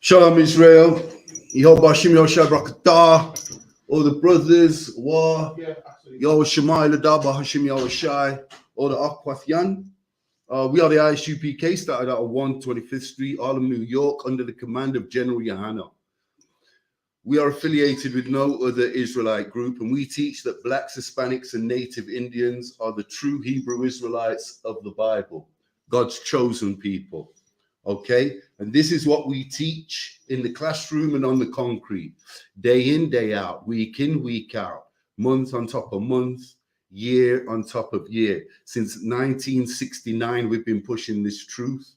Shalom Israel. Yehovah Yoshua Brakatah. All the brothers, Yo Shemai Ladaba Hashim Yahushai, all the Akwathian. We are the I.S.U.P.K, started out on 125th Street, Harlem, New York, under the command of General YAHANNA. We are affiliated with no other Israelite group, and we teach that blacks, Hispanics, and Native Indians are the true Hebrew Israelites of the Bible, God's chosen people. Okay, and this is what we teach in the classroom and on the concrete, day in, day out, week in, week out, month on top of month, year on top of year. Since 1969, we've been pushing this truth.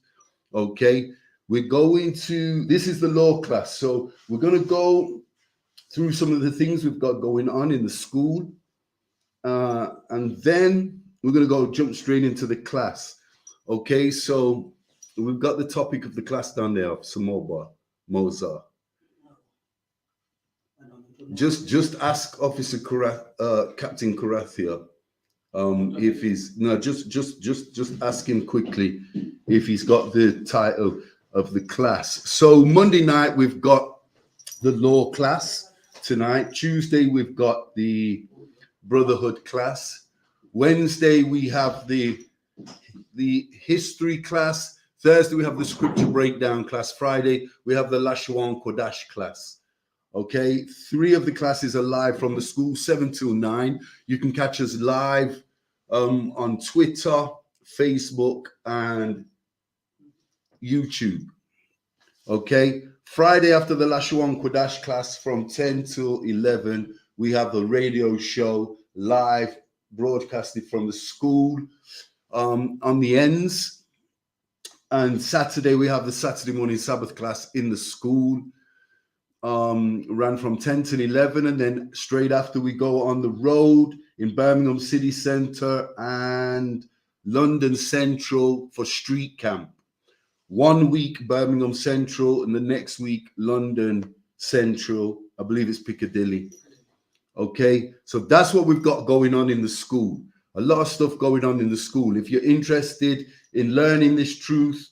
Okay, we're going to, this is the law class. So we're going to go through some of the things we've got going on in the school. And then we're going to go jump straight into the class. Okay, so we've got the topic of the class down there, Samoba, Mozart. Just ask Officer Captain Karathia if he's just ask him quickly if he's got the title of the class. So Monday night we've got the law class tonight. Tuesday we've got the brotherhood class. Wednesday we have the history class. Thursday, we have the scripture breakdown class. Friday, we have the Lashwan Kodash class. Okay, 3 of the classes are live from the school, 7 till 9. You can catch us live on Twitter, Facebook, and YouTube. Okay, Friday after the Lashwan Kodash class from 10 till 11, we have the radio show live broadcasted from the school on the ends. And Saturday, we have the Saturday morning Sabbath class in the school, ran from 10 till 11. And then straight after, we go on the road in Birmingham City Centre and London Central for street camp. 1 week Birmingham Central, and the next week London Central. I believe it's Piccadilly. Okay, so that's what we've got going on in the school. A lot of stuff going on in the school. If you're interested in learning this truth,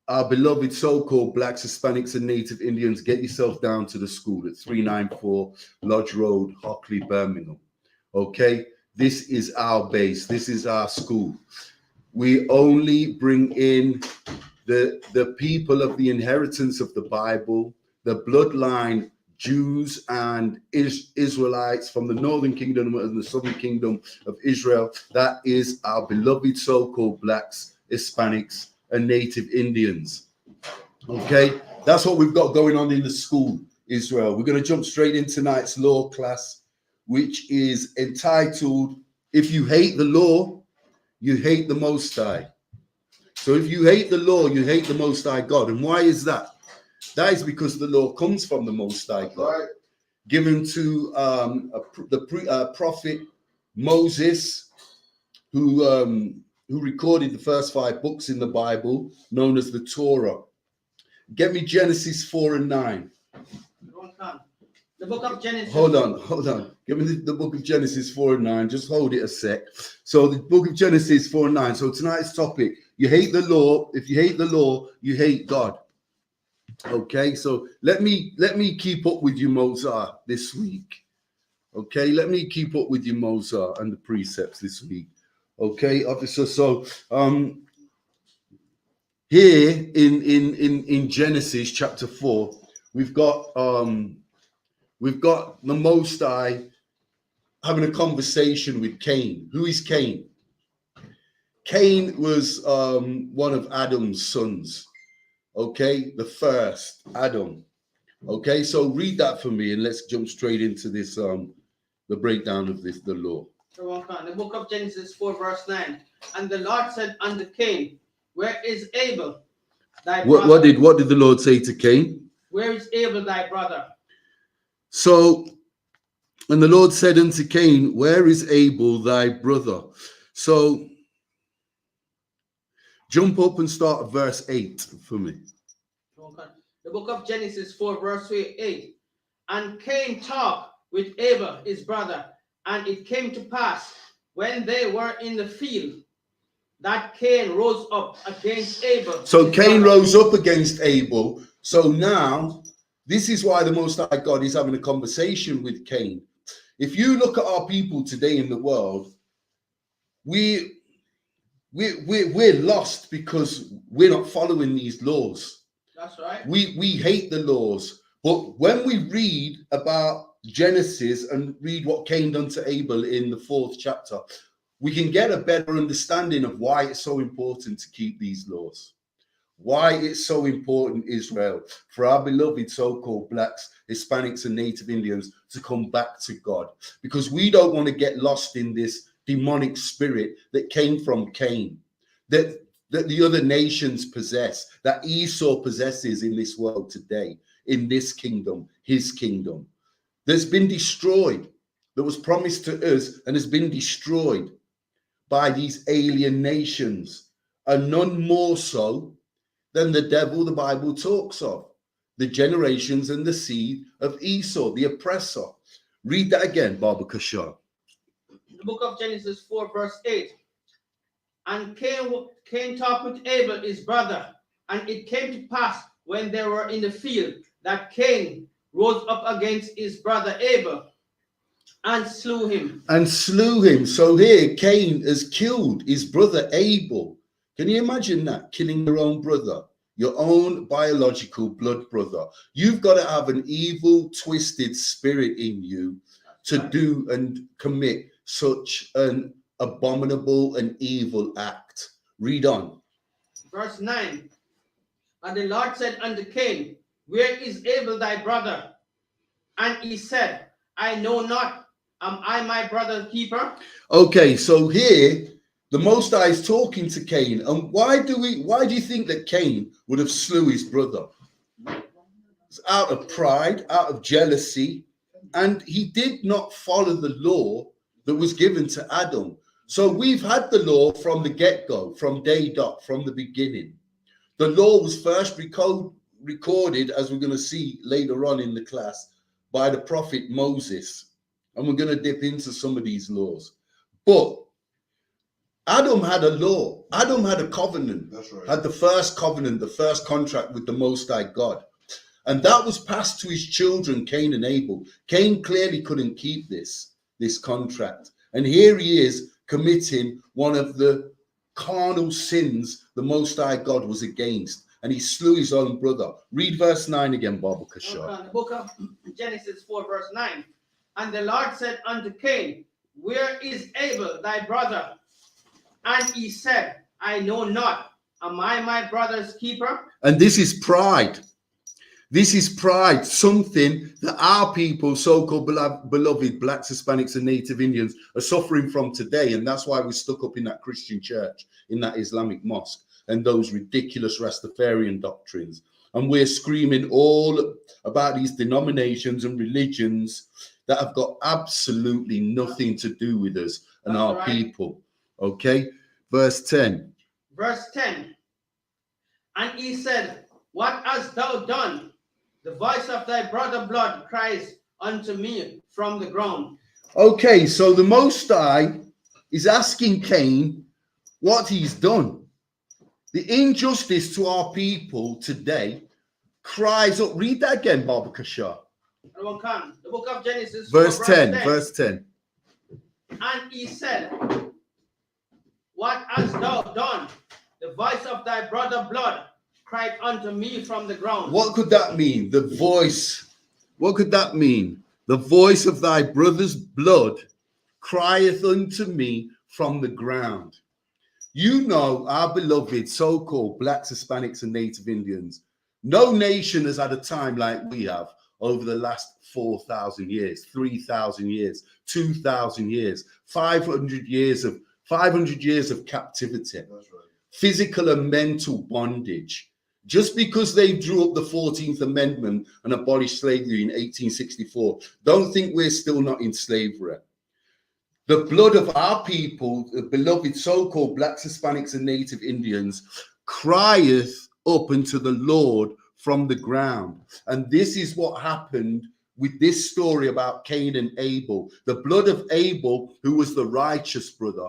our beloved so-called blacks, Hispanics, and Native Indians, get yourself down to the school at 394 Lodge Road, Hockley, Birmingham. Okay, this is our base. This is our school. We only bring in the people of the inheritance of the Bible, the bloodline Jews and Israelites from the northern kingdom and the southern kingdom of Israel. That is our beloved so-called blacks, Hispanics, and Native Indians. Okay, that's what we've got going on in the school, Israel. We're going to jump straight into tonight's law class, which is entitled, If You Hate the Law, You Hate the Most High. So if you hate the law, you hate the Most High God. And why is that? That is because the law comes from the Most High God, given to the prophet Moses, who recorded the first 5 books in the Bible, known as the Torah. Get me Genesis 4 and 9. The book of Genesis. Hold on. Give me the book of Genesis 4 and 9. Just hold it a sec. So the book of Genesis 4 and 9. So tonight's topic, you hate the law. If you hate the law, you hate God. Okay, so let me keep up with you, Mozart, this week. Okay, let me keep up with you, Mozart, and the precepts this week. Okay, officer. So here in Genesis chapter 4, we've got the Most High having a conversation with Cain. Who is Cain? Cain was one of Adam's sons. Okay, the first Adam. Okay, so read that for me, and let's jump straight into this the breakdown of the law. The book of Genesis 4 verse 9. And the Lord said unto Cain, Where is Abel thy brother? What did the Lord say to Cain? Where is Abel thy brother? So, and the Lord said unto Cain, Where is Abel thy brother? So jump up and start at verse 8 for me. The book of Genesis 4 verse 8. And Cain talked with Abel his brother, and it came to pass, when they were in the field, that Cain rose up against Abel. So his Cain brother. rose up against Abel. So now, this is why the Most High God is having a conversation with Cain. If you look at our people today in the world, we're lost because we're not following these laws. That's right. We hate the laws. But when we read about Genesis and read what Cain done to Abel in the 4th chapter, we can get a better understanding of why it's so important to keep these laws. Why it's so important, Israel, for our beloved so-called blacks, Hispanics, and Native Indians to come back to God. Because we don't want to get lost in this demonic spirit that came from Cain, that the other nations possess, that Esau possesses in this world today, in this kingdom, his kingdom, that's been destroyed, that was promised to us and has been destroyed by these alien nations, and none more so than the devil the Bible talks of, the generations and the seed of Esau, the oppressor. Read that again, Baba Kashar. The book of Genesis 4 verse 8. And Cain talked with Abel his brother, and it came to pass when they were in the field that Cain rose up against his brother Abel and slew him. So here Cain has killed his brother Abel. Can you imagine that? Killing your own brother, your own biological blood brother. You've got to have an evil, twisted spirit in you to do and commit such an abominable and evil act. Read on. Verse 9. And the Lord said unto Cain, where is Abel thy brother? And he said, I know not. Am I my brother's keeper? Okay, so here the Most High is talking to Cain. And why do you think that Cain would have slew his brother? It's out of pride, out of jealousy, and he did not follow the law that was given to Adam. So we've had the law from the get-go, from day dot, from the beginning. The law was first recorded, as we're going to see later on in the class, by the prophet Moses. And we're going to dip into some of these laws. But Adam had a law. Adam had a covenant. That's right. Had the first covenant, the first contract with the Most High God. And that was passed to his children, Cain and Abel. Cain clearly couldn't keep this contract. And here he is committing one of the carnal sins the Most High God was against. And he slew his own brother. Read verse 9 again, Baba Kashar. The book of Genesis 4 verse 9. And the Lord said unto Cain, where is Abel thy brother? And he said, I know not. Am I my brother's keeper? And this is pride. This is pride, something that our people, so-called beloved blacks, Hispanics, and Native Indians are suffering from today. And that's why we're stuck up in that Christian church, in that Islamic mosque, and those ridiculous Rastafarian doctrines. And we're screaming all about these denominations and religions that have got absolutely nothing to do with us and our people. Okay, verse 10. Verse 10. And he said, what hast thou done? The voice of thy brother blood cries unto me from the ground. Okay, so the Most High is asking Cain what he's done. The injustice to our people today cries up. Read that again, Baba Kashar. The book of Genesis, verse 10. Verse 10. And he said, what hast thou done? The voice of thy brother blood cried unto me from the ground. What could that mean? The voice. What could that mean? The voice of thy brother's blood crieth unto me from the ground. You know, our beloved so-called blacks, Hispanics, and Native Indians, no nation has had a time like we have over the last 4,000 years, 3,000 years, 2,000 years, 500 years of captivity. That's right. Physical and mental bondage. Just because they drew up the 14th Amendment and abolished slavery in 1864, don't think we're still not in slavery. The blood of our people, the beloved so-called blacks, Hispanics, and Native Indians, crieth up unto the Lord from the ground. And this is what happened with this story about Cain and Abel. The blood of Abel, who was the righteous brother,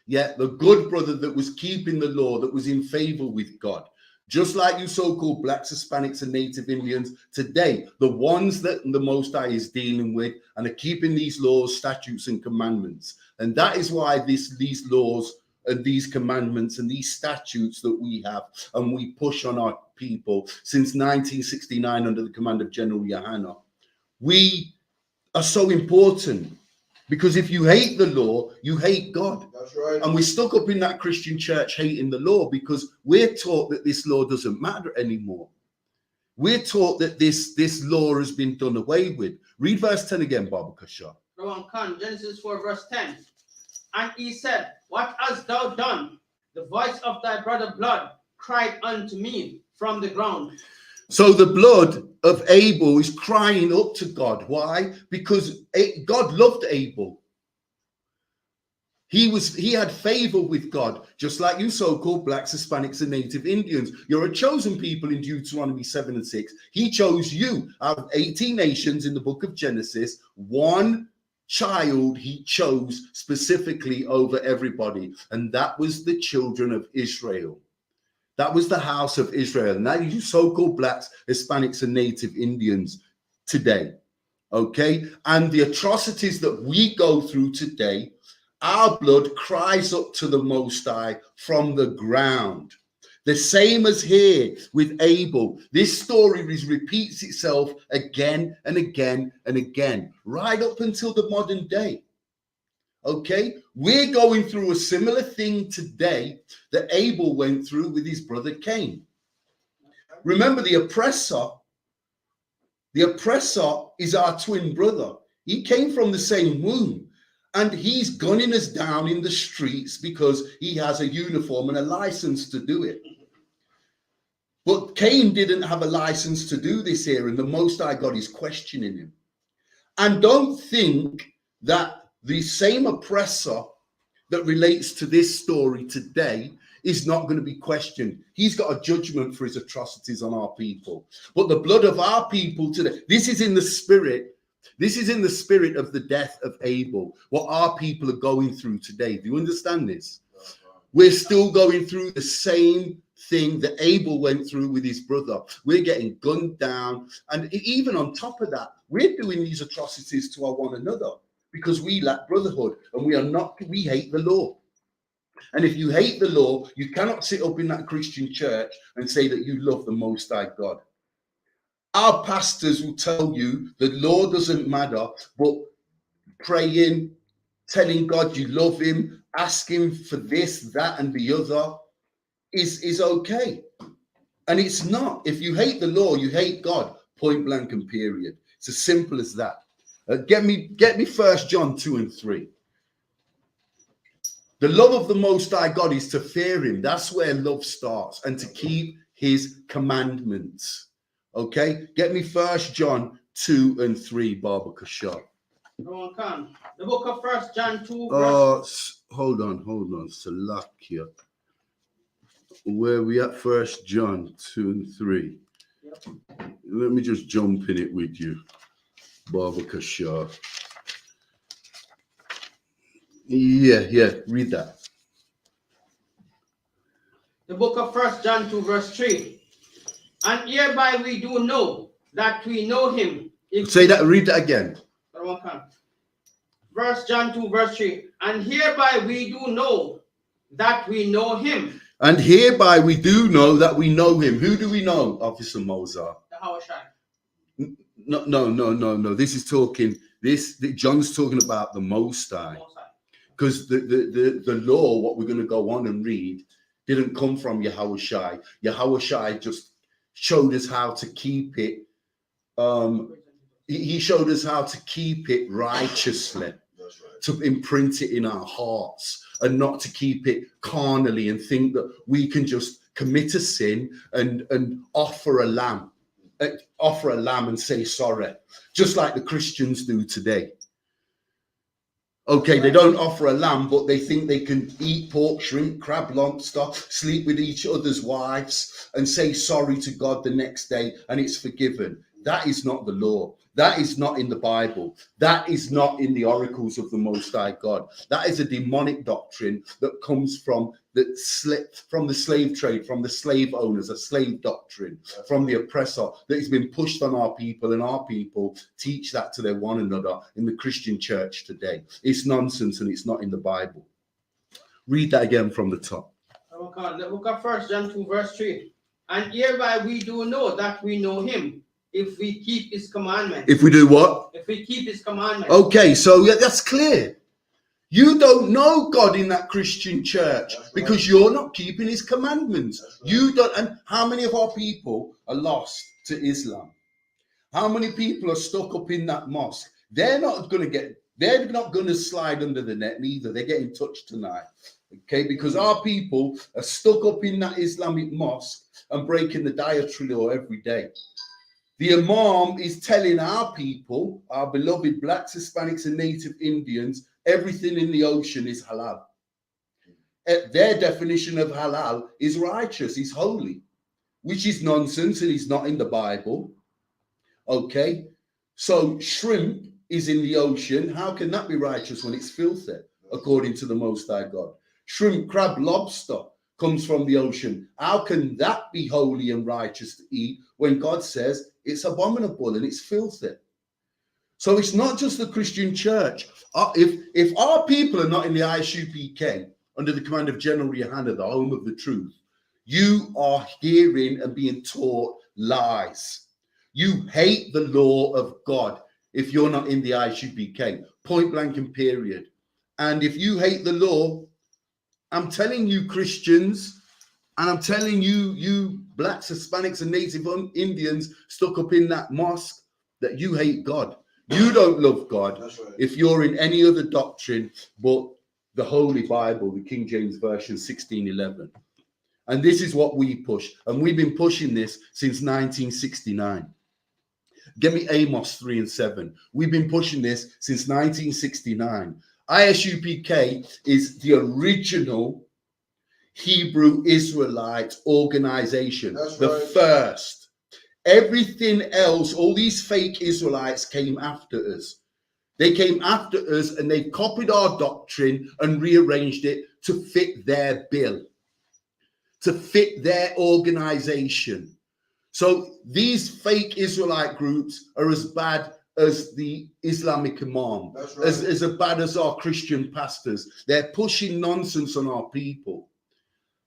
Yeah, the good brother that was keeping the law, that was in favor with God. Just like you so-called blacks, Hispanics, and Native Indians today, the ones that the Most High is dealing with and are keeping these laws, statutes, and commandments. And that is why these laws and these commandments and these statutes that we have and we push on our people since 1969 under the command of General YAHANNA, we are so important. Because if you hate the law, you hate God. That's right. And we're stuck up in that Christian church hating the law because we're taught that this law doesn't matter anymore. We're taught that this law has been done away with. Read verse 10 again, Baba Kasha. Genesis 4 verse 10. And he said, what hast thou done? The voice of thy brother blood cried unto me from the ground. So the blood of Abel is crying up to God. Why? Because God loved Abel. He had favor with God, just like you so-called blacks, Hispanics, and Native Indians. You're a chosen people in Deuteronomy 7 and 6. He chose you out of 18 nations in the book of Genesis. One child he chose specifically over everybody, and that was the children of Israel. That was the house of Israel. Now you so-called blacks, Hispanics, and Native Indians today. Okay? And the atrocities that we go through today, our blood cries up to the Most High from the ground. The same as here with Abel. This story repeats itself again and again and again, right up until the modern day. Okay, we're going through a similar thing today that Abel went through with his brother Cain. Remember, the oppressor is our twin brother. He came from the same womb, and he's gunning us down in the streets because he has a uniform and a license to do it. But Cain didn't have a license to do this here, and the Most High God is questioning him. And don't think that the same oppressor that relates to this story today is not going to be questioned. He's got a judgment for his atrocities on our people. But the blood of our people today, this is in the spirit. This is in the spirit of the death of Abel, what our people are going through today. Do you understand this? We're still going through the same thing that Abel went through with his brother. We're getting gunned down. And even on top of that, we're doing these atrocities to our one another because we lack brotherhood and we hate the law. And if you hate the law, you cannot sit up in that Christian church and say that you love the Most High God. Our pastors will tell you the law doesn't matter, but praying, telling God you love him, asking for this, that, and the other is okay. And it's not. If you hate the law, you hate God, point blank and period. It's as simple as that. Get me 1 John 2 and 3. The love of the Most High God is to fear him. That's where love starts, and to keep his commandments. Okay? Get me 1 John 2 and 3, Baba Kashar. The book of 1 John 2. Hold on. Salakia. Where we at? 1 John 2 and 3. Yep. Let me just jump in it with you, Baba Kashar. Yeah, read that. The book of 1 John 2 verse 3. And hereby we do know that we know him. Say that, read that again. 1 John 2 verse 3. And hereby we do know that we know him. And hereby we do know that we know him. Who do we know, Officer Mozart? No. This is talking, John's talking about the Most High. Because the law, what we're going to go on and read, didn't come from Yahawashi. Yahawashi just showed us how to keep it. He showed us how to keep it righteously, to imprint it in our hearts, and not to keep it carnally and think that we can just commit a sin and offer a lamb and say sorry, just like the Christians do today. Okay, they don't offer a lamb, but they think they can eat pork, shrimp, crab, lobster, sleep with each other's wives, and say sorry to God the next day, and it's forgiven. That is not the law. That is not in the Bible. That is not in the oracles of the Most High God. That is a demonic doctrine that comes from the slave trade, from the slave owners, a slave doctrine, from the oppressor that has been pushed on our people, and our people teach that to their one another in the Christian church today. It's nonsense, and it's not in the Bible. Read that again from the top. The book of 1 John 2 verse 3. And hereby we do know that we know him, if we keep his commandments. If we do what? If we keep his commandments. Okay, so that's clear. You don't know God in that Christian church because you're not keeping his commandments. You don't. And how many of our people are lost to Islam? How many people are stuck up in that mosque? They're not going to slide under the net neither. They're getting touched tonight. Okay, because our people are stuck up in that Islamic mosque and breaking the dietary law every day. The Imam is telling our people, our beloved blacks, Hispanics, and native Indians, everything in the ocean is halal. Their definition of halal is righteous, is holy, which is nonsense and is not in the Bible. Okay, so shrimp is in the ocean. How can that be righteous when it's filthy, according to the Most High God? Shrimp, crab, lobster comes from the ocean. How can that be holy and righteous to eat when God says it's abominable and it's filthy? So it's not just the Christian church. If our people are not in the I.S.U.P.K, under the command of General YAHANNA, the home of the truth, you are hearing and being taught lies. You hate the law of God if you're not in the I.S.U.P.K, point blank and period. And if you hate the law, I'm telling you, Christians, and I'm telling you, you blacks, Hispanics, and native Indians stuck up in that mosque, that you hate God. You don't love God. That's right. If you're in any other doctrine but the Holy Bible, the King James Version 1611. And this is what we push. And we've been pushing this since 1969. Get me Amos 3 and 7. We've been pushing this since 1969. I.S.U.P.K is the original Hebrew Israelite organization. That's the right. First. Everything else, all these fake Israelites came after us. They came after us and they copied our doctrine and rearranged it to fit their bill, to fit their organization. So these fake Israelite groups are as bad as the Islamic Imam, right. as bad as our Christian pastors. They're pushing nonsense on our people.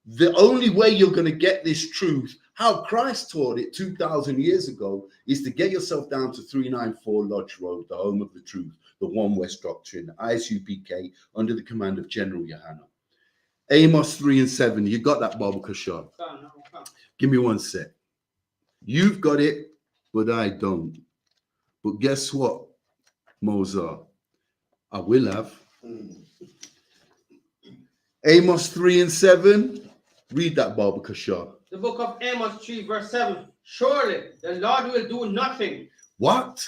The only way you're going to get this truth, how Christ taught it 2,000 years ago, is to get yourself down to 394 Lodge Road, the home of the truth, the One West Doctrine, I.S.U.P.K, under the command of General YAHANNA. Amos 3 and 7. You got that, Baba Kashar? Give me one sec. You've got it, but I don't. But guess what, Mozart? I will have. Amos 3 and 7. Read that, Baba Kashar. The book of Amos 3 verse 7. Surely the Lord will do nothing. What?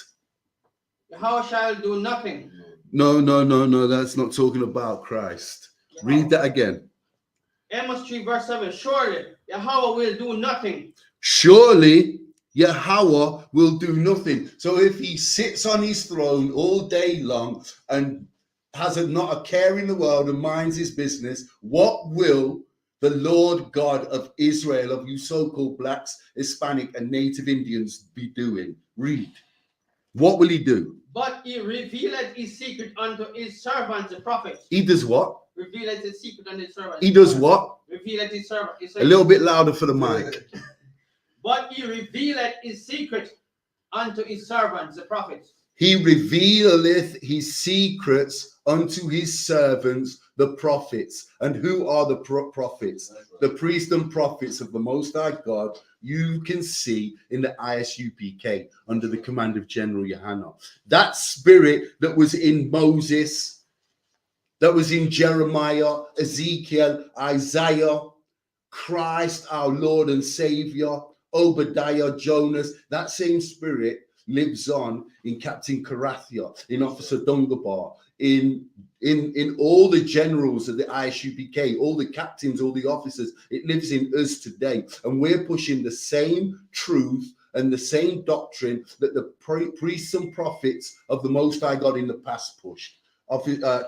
How shall do nothing? No. That's not talking about Christ. Read that again. Amos 3 verse 7. Surely Yahweh will do nothing. Surely Yahweh will do nothing. So if he sits on his throne all day long and has not a care in the world and minds his business, what will the Lord God of Israel, of you so-called blacks, Hispanic, and native Indians be doing? Read. What will he do? But he revealed his secret unto his servants, the prophets. He does what? Revealed his secret unto his servants. He does what? Revealed his servants. A little bit louder for the mic. But he revealed his secret unto his servants, the prophets. He revealeth his secrets unto his servants, the prophets. And who are the prophets? Right. The priests and prophets of the Most High God. You can see in the I.S.U.P.K under the command of General YAHANNA. That spirit that was in Moses, that was in Jeremiah, Ezekiel, Isaiah, Christ, our Lord and Savior, Obadiah, Jonas, that same spirit lives on in Captain Karathia, in Officer Dungabar, in all the generals of the I.S.U.P.K, all the captains, all the officers. It lives in us today. And we're pushing the same truth and the same doctrine that the priests and prophets of the Most High God in the past pushed.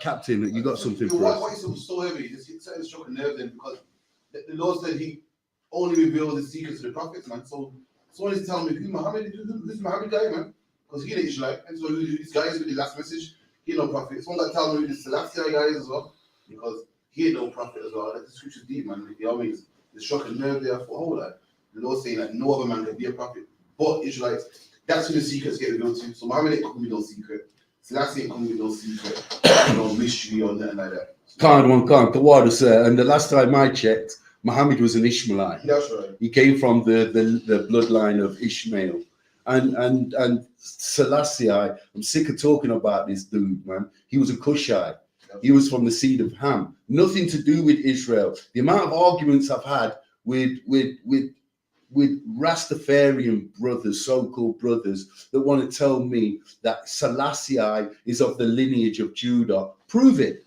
Captain, you got something for us? Why is so heavy? It's struck a nerve then, because the Lord said he only reveals the secrets to the prophets, man. So someone is telling me, who's Muhammad guy, man? Because he the Israelite, and so these guys with the last message, he no prophet. Someone got to tell me who this Selassie guy is as well, because he ain't no prophet as well. Like, the scripture's deep, man. You know what I mean? It's struck a nerve there for whole life. The Lord saying that no other man can be a prophet but Israelites. That's who the secrets get revealed to. So Muhammad ain't coming with no secret. Selassie ain't coming with no secret, no mystery or nothing like that. The word is, and the last time I checked, Muhammad was an Ishmaelite. That's right. He came from the bloodline of Ishmael. And Selassie, I'm sick of talking about this dude, man. He was a Cushite. He was from the seed of Ham. Nothing to do with Israel. The amount of arguments I've had with Rastafarian brothers, so-called brothers, that want to tell me that Selassie is of the lineage of Judah. Prove it.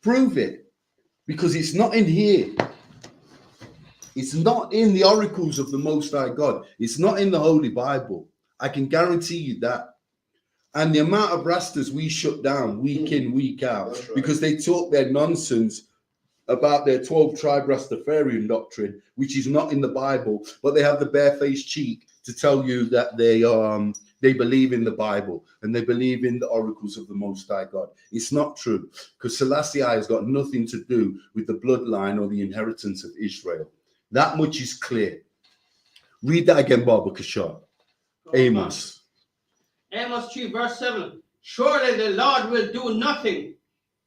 Prove it. Because it's not in here. It's not in the oracles of the Most High God. It's not in the Holy Bible. I can guarantee you that. And the amount of Rastas we shut down week in, week out, right, because they talk their nonsense about their 12-tribe Rastafarian doctrine, which is not in the Bible, but they have the barefaced cheek to tell you that they believe in the Bible and they believe in the oracles of the Most High God. It's not true, because Selassie has got nothing to do with the bloodline or the inheritance of Israel. That much is clear. Read that again, Baba Kashar. Amos. Amos 3, verse 7. Surely the Lord will do nothing,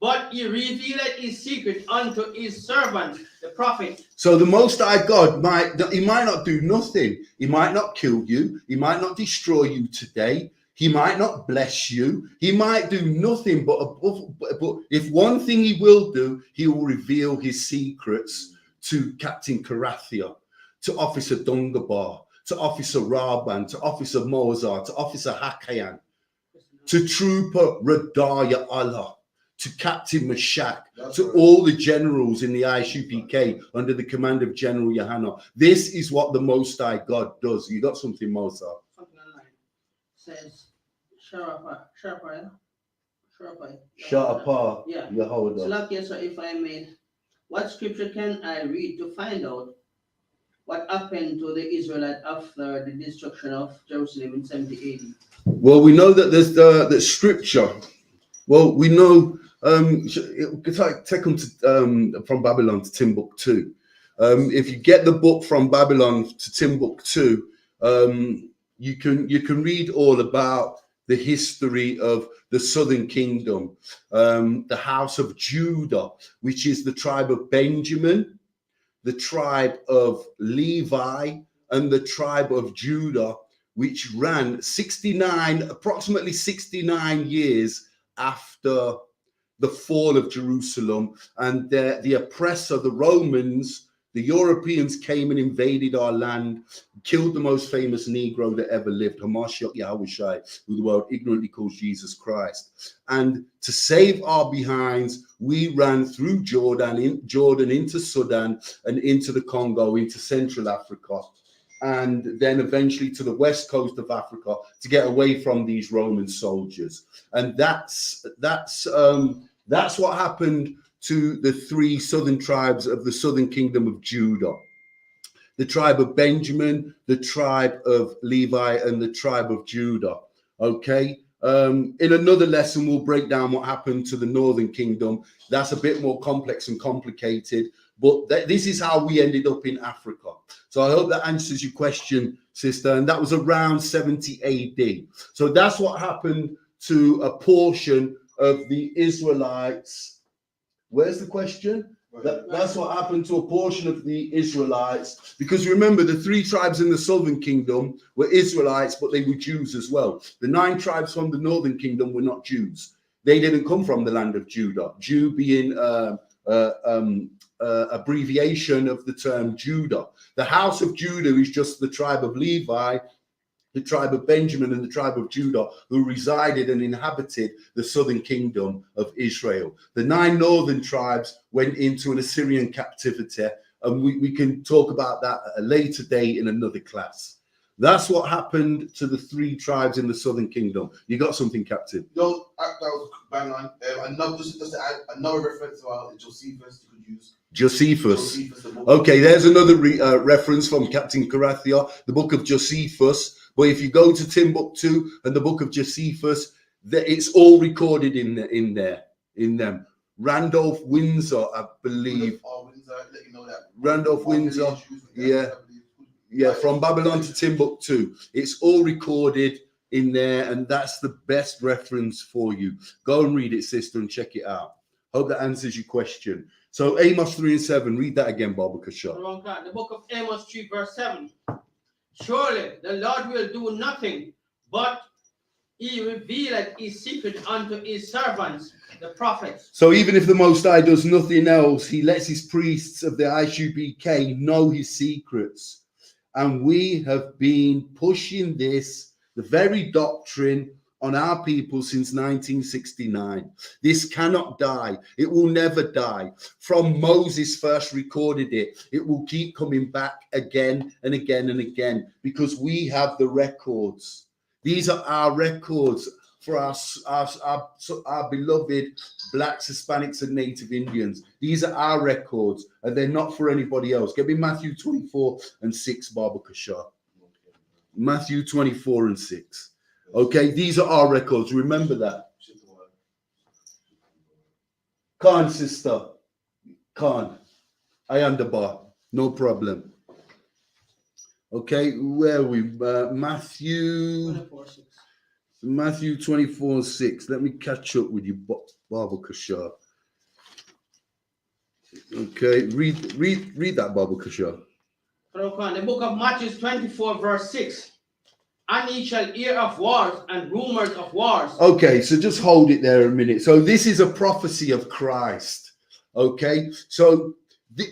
but he revealeth his secret unto his servant, the prophet. So the Most High God might not do nothing. He might not kill you. He might not destroy you today. He might not bless you. He might do nothing. But if one thing he will do, he will reveal his secrets to Captain Karathia, to Officer Dungabar, to Officer Raban, to Officer Mozart, to Officer Hakayan, to Trooper Radaya Allah, to Captain Mashak, to all the generals in the I.S.U.P.K under the command of General YAHANNA. This is what the Most High God does. You got something, Mozart? Something online says Sharapa. Yeah. Yehoda. So if I may, what scripture can I read to find out what happened to the Israelite after the destruction of Jerusalem in 70 AD? Well, we know that there's the scripture. Well, we know take them to, from Babylon to Timbuktu. If you get the book From Babylon to Timbuktu, you can read all about the history of the southern kingdom, the house of Judah, which is the tribe of Benjamin, the tribe of Levi, and the tribe of Judah, which ran approximately 69 years after the fall of Jerusalem. And the oppressor, the Romans, the Europeans, came and invaded our land, killed the most famous Negro that ever lived, Hamashiach Yahushai, who the world ignorantly calls Jesus Christ. And to save our behinds, we ran through Jordan into Sudan and into the Congo, into Central Africa, and then eventually to the west coast of Africa to get away from these Roman soldiers. And that's what happened to the three southern tribes of the southern kingdom of Judah: the tribe of Benjamin, the tribe of Levi, and the tribe of Judah. Okay. In another lesson, we'll break down what happened to the northern kingdom. That's a bit more complex and complicated, but this is how we ended up in Africa. So I hope that answers your question, sister. And that was around 70 AD. So that's what happened to a portion of the Israelites. Where's the question? That's what happened to a portion of the Israelites, because remember, the three tribes in the southern kingdom were Israelites, but they were Jews as well. The 9 tribes from the northern kingdom were not Jews. They didn't come from the land of Judah. Jew being abbreviation of the term Judah. The house of Judah is just the tribe of Levi, the tribe of Benjamin, and the tribe of Judah, who resided and inhabited the southern kingdom of Israel. The 9 northern tribes went into an Assyrian captivity, and we can talk about that at a later date in another class. That's what happened to the 3 tribes in the southern kingdom. You got something, Captain? No, that was bang on. Just to add another reference about Josephus you could use. Josephus. The book. Okay, there's another reference from Captain Karathia, the book of Josephus. But if you go to Timbuktu and the book of Josephus, it's all recorded in them. Randolph Windsor, I believe. Let you know that. Randolph Windsor, yeah, from Babylon to Timbuktu. It's all recorded in there, and that's the best reference for you. Go and read it, sister, and check it out. Hope that answers your question. So Amos 3 and 7, read that again, Baba Kasha. The book of Amos 3 verse 7. Surely the Lord will do nothing, but he revealeth his secret unto his servants, the prophets. So even if the Most High does nothing else, he lets his priests of the I.S.U.P.K know his secrets. And we have been pushing this, the very doctrine, on our people since 1969. This cannot die. It will never die. From Moses first recorded it, it will keep coming back again and again and again, because we have the records. These are our records for our beloved Blacks, Hispanics, and Native Indians. These are our records, and they're not for anybody else. Get me Matthew 24 and 6, Baba Kasha. Matthew 24 and 6. Okay, these are our records. Remember that. Khan, sister. Khan. I underbar. No problem. Okay, where are we? Matthew 24 6. Let me catch up with you, Baba Kasha. Okay, read that, Baba Kasha. The book of Matthew 24 verse 6. And ye shall hear of wars and rumors of wars. Okay, so just hold it there a minute. So this is a prophecy of Christ. Okay, so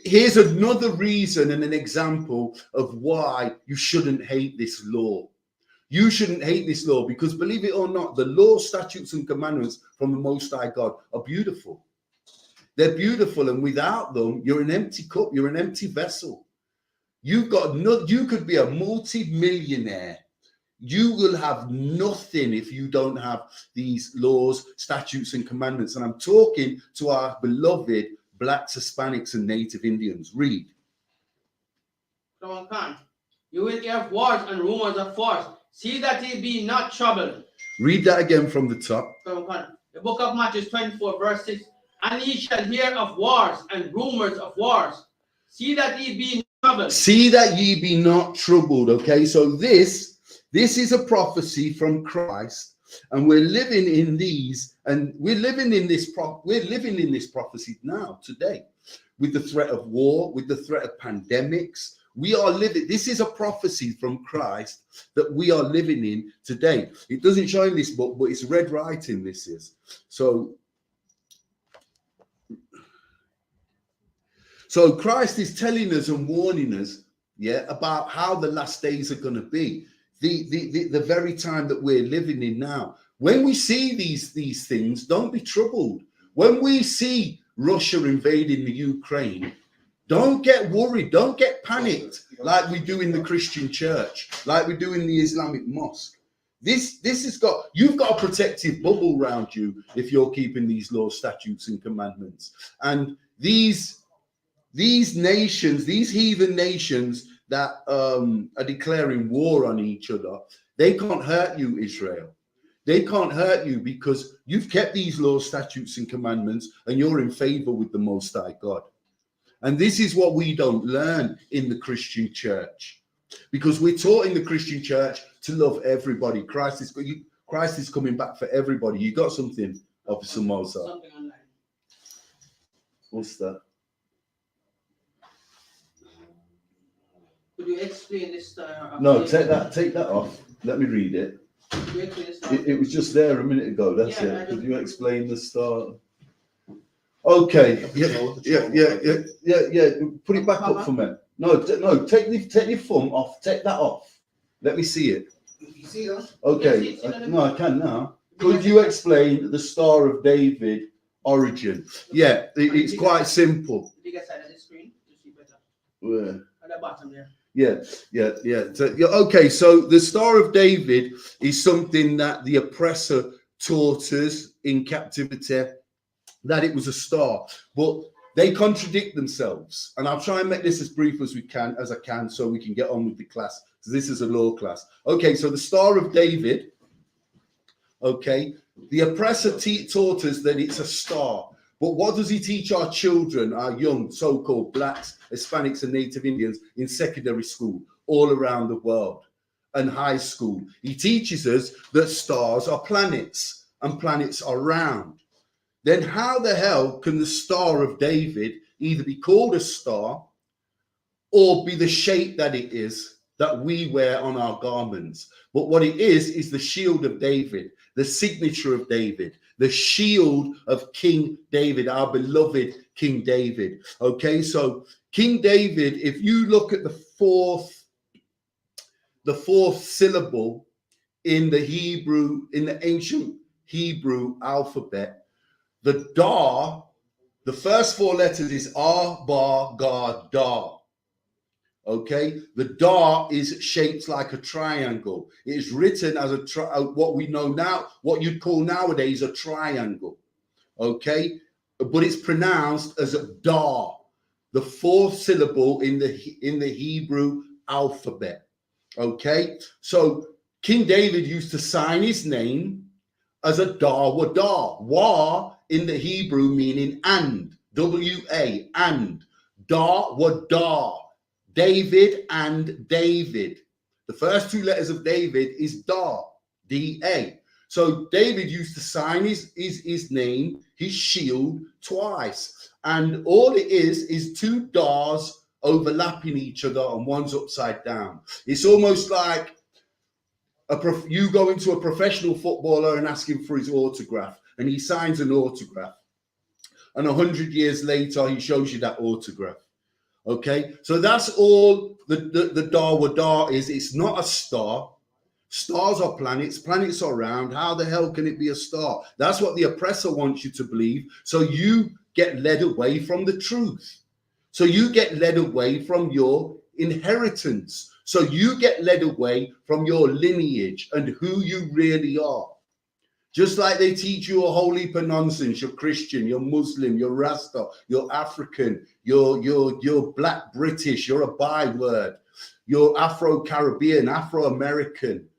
here's another reason and an example of why you shouldn't hate this law. You shouldn't hate this law because, believe it or not, the law, statutes, and commandments from the Most High God are beautiful. They're beautiful, and without them, you're an empty cup. You're an empty vessel. You could be a multi-millionaire. You will have nothing if you don't have these laws, statutes, and commandments. And I'm talking to our beloved Blacks, Hispanics, and Native Indians. Read. You will hear of wars and rumors of wars. See that ye be not troubled. Read that again from the top. The book of Matthew 24 verse 6. And ye shall hear of wars and rumors of wars. See that ye be not troubled. See that ye be not troubled. Okay, so this is a prophecy from Christ, and we're living in these, and we're living in this prophecy now, today, with the threat of war, with the threat of pandemics. We are living, this is a prophecy from Christ that we are living in today. It doesn't show in this book, but it's red writing, this is. So Christ is telling us and warning us, about how the last days are going to be. The very time that we're living in now. When we see these things, don't be troubled. When we see Russia invading the Ukraine, don't get worried, don't get panicked like we do in the Christian church, like we do in the Islamic mosque. You've got a protective bubble around you if you're keeping these laws, statutes, and commandments. And these nations, these heathen nations that are declaring war on each other, they can't hurt you, Israel. They can't hurt you because you've kept these laws, statutes, and commandments, and you're in favor with the Most High God. And this is what we don't learn in the Christian church, because we're taught in the Christian church to love everybody. Christ is coming back for everybody. You got something, Officer Mosa? Something online. What's that? Could you explain this? No, take that off. Let me read it. It was just there a minute ago. That's it. Could you explain the star? Okay. Yeah. Put it back up for me. No. Take your thumb off. Take that off. Let me see it. You see that? Okay. No, I can now. Could you explain the Star of David origin? Yeah, it's quite simple. The bigger side of the screen, you see better. Where? At the bottom there. Yeah. So, yeah. Okay. So the Star of David is something that the oppressor taught us in captivity, that it was a star, but they contradict themselves. And I'll try and make this as brief as I can, so we can get on with the class. So this is a law class. Okay. So the Star of David. Okay. The oppressor taught us that it's a star. But what does he teach our children, our young so-called blacks, Hispanics, and Native Indians in secondary school all around the world and high school? He teaches us that stars are planets and planets are round. Then how the hell can the Star of David either be called a star or be the shape that it is that we wear on our garments? But what it is the shield of David, the signature of David, the shield of King David, our beloved King David. Okay, so King David, if you look at the fourth syllable in the Hebrew, in the ancient Hebrew alphabet, the Dar, the first four letters is R, Bar, Gar, Dar. Okay, the Dar is shaped like a triangle. It is written as what we know now, what you'd call nowadays a triangle. Okay, but it's pronounced as a Dar, the fourth syllable in the Hebrew alphabet. Okay, so King David used to sign his name as a Dar wa Dar. Wa in the Hebrew meaning and, W-A, and. Dar wa Dar. David and David. The first two letters of David is Dar, D-A. So David used to sign his name, his shield, twice. And all it is two Dars overlapping each other and one's upside down. It's almost like you go into a professional footballer and ask him for his autograph, and he signs an autograph. And 100 years later, he shows you that autograph. Okay, so that's all the Dar wa Dar is. It's not a star. Stars are planets. Planets are round. How the hell can it be a star? That's what the oppressor wants you to believe. So you get led away from the truth. So you get led away from your inheritance. So you get led away from your lineage and who you really are. Just like they teach you a whole heap of nonsense. You're Christian, you're Muslim, you're Rasta, you're African, you're Black British, you're a byword, you're Afro-Caribbean, Afro-American,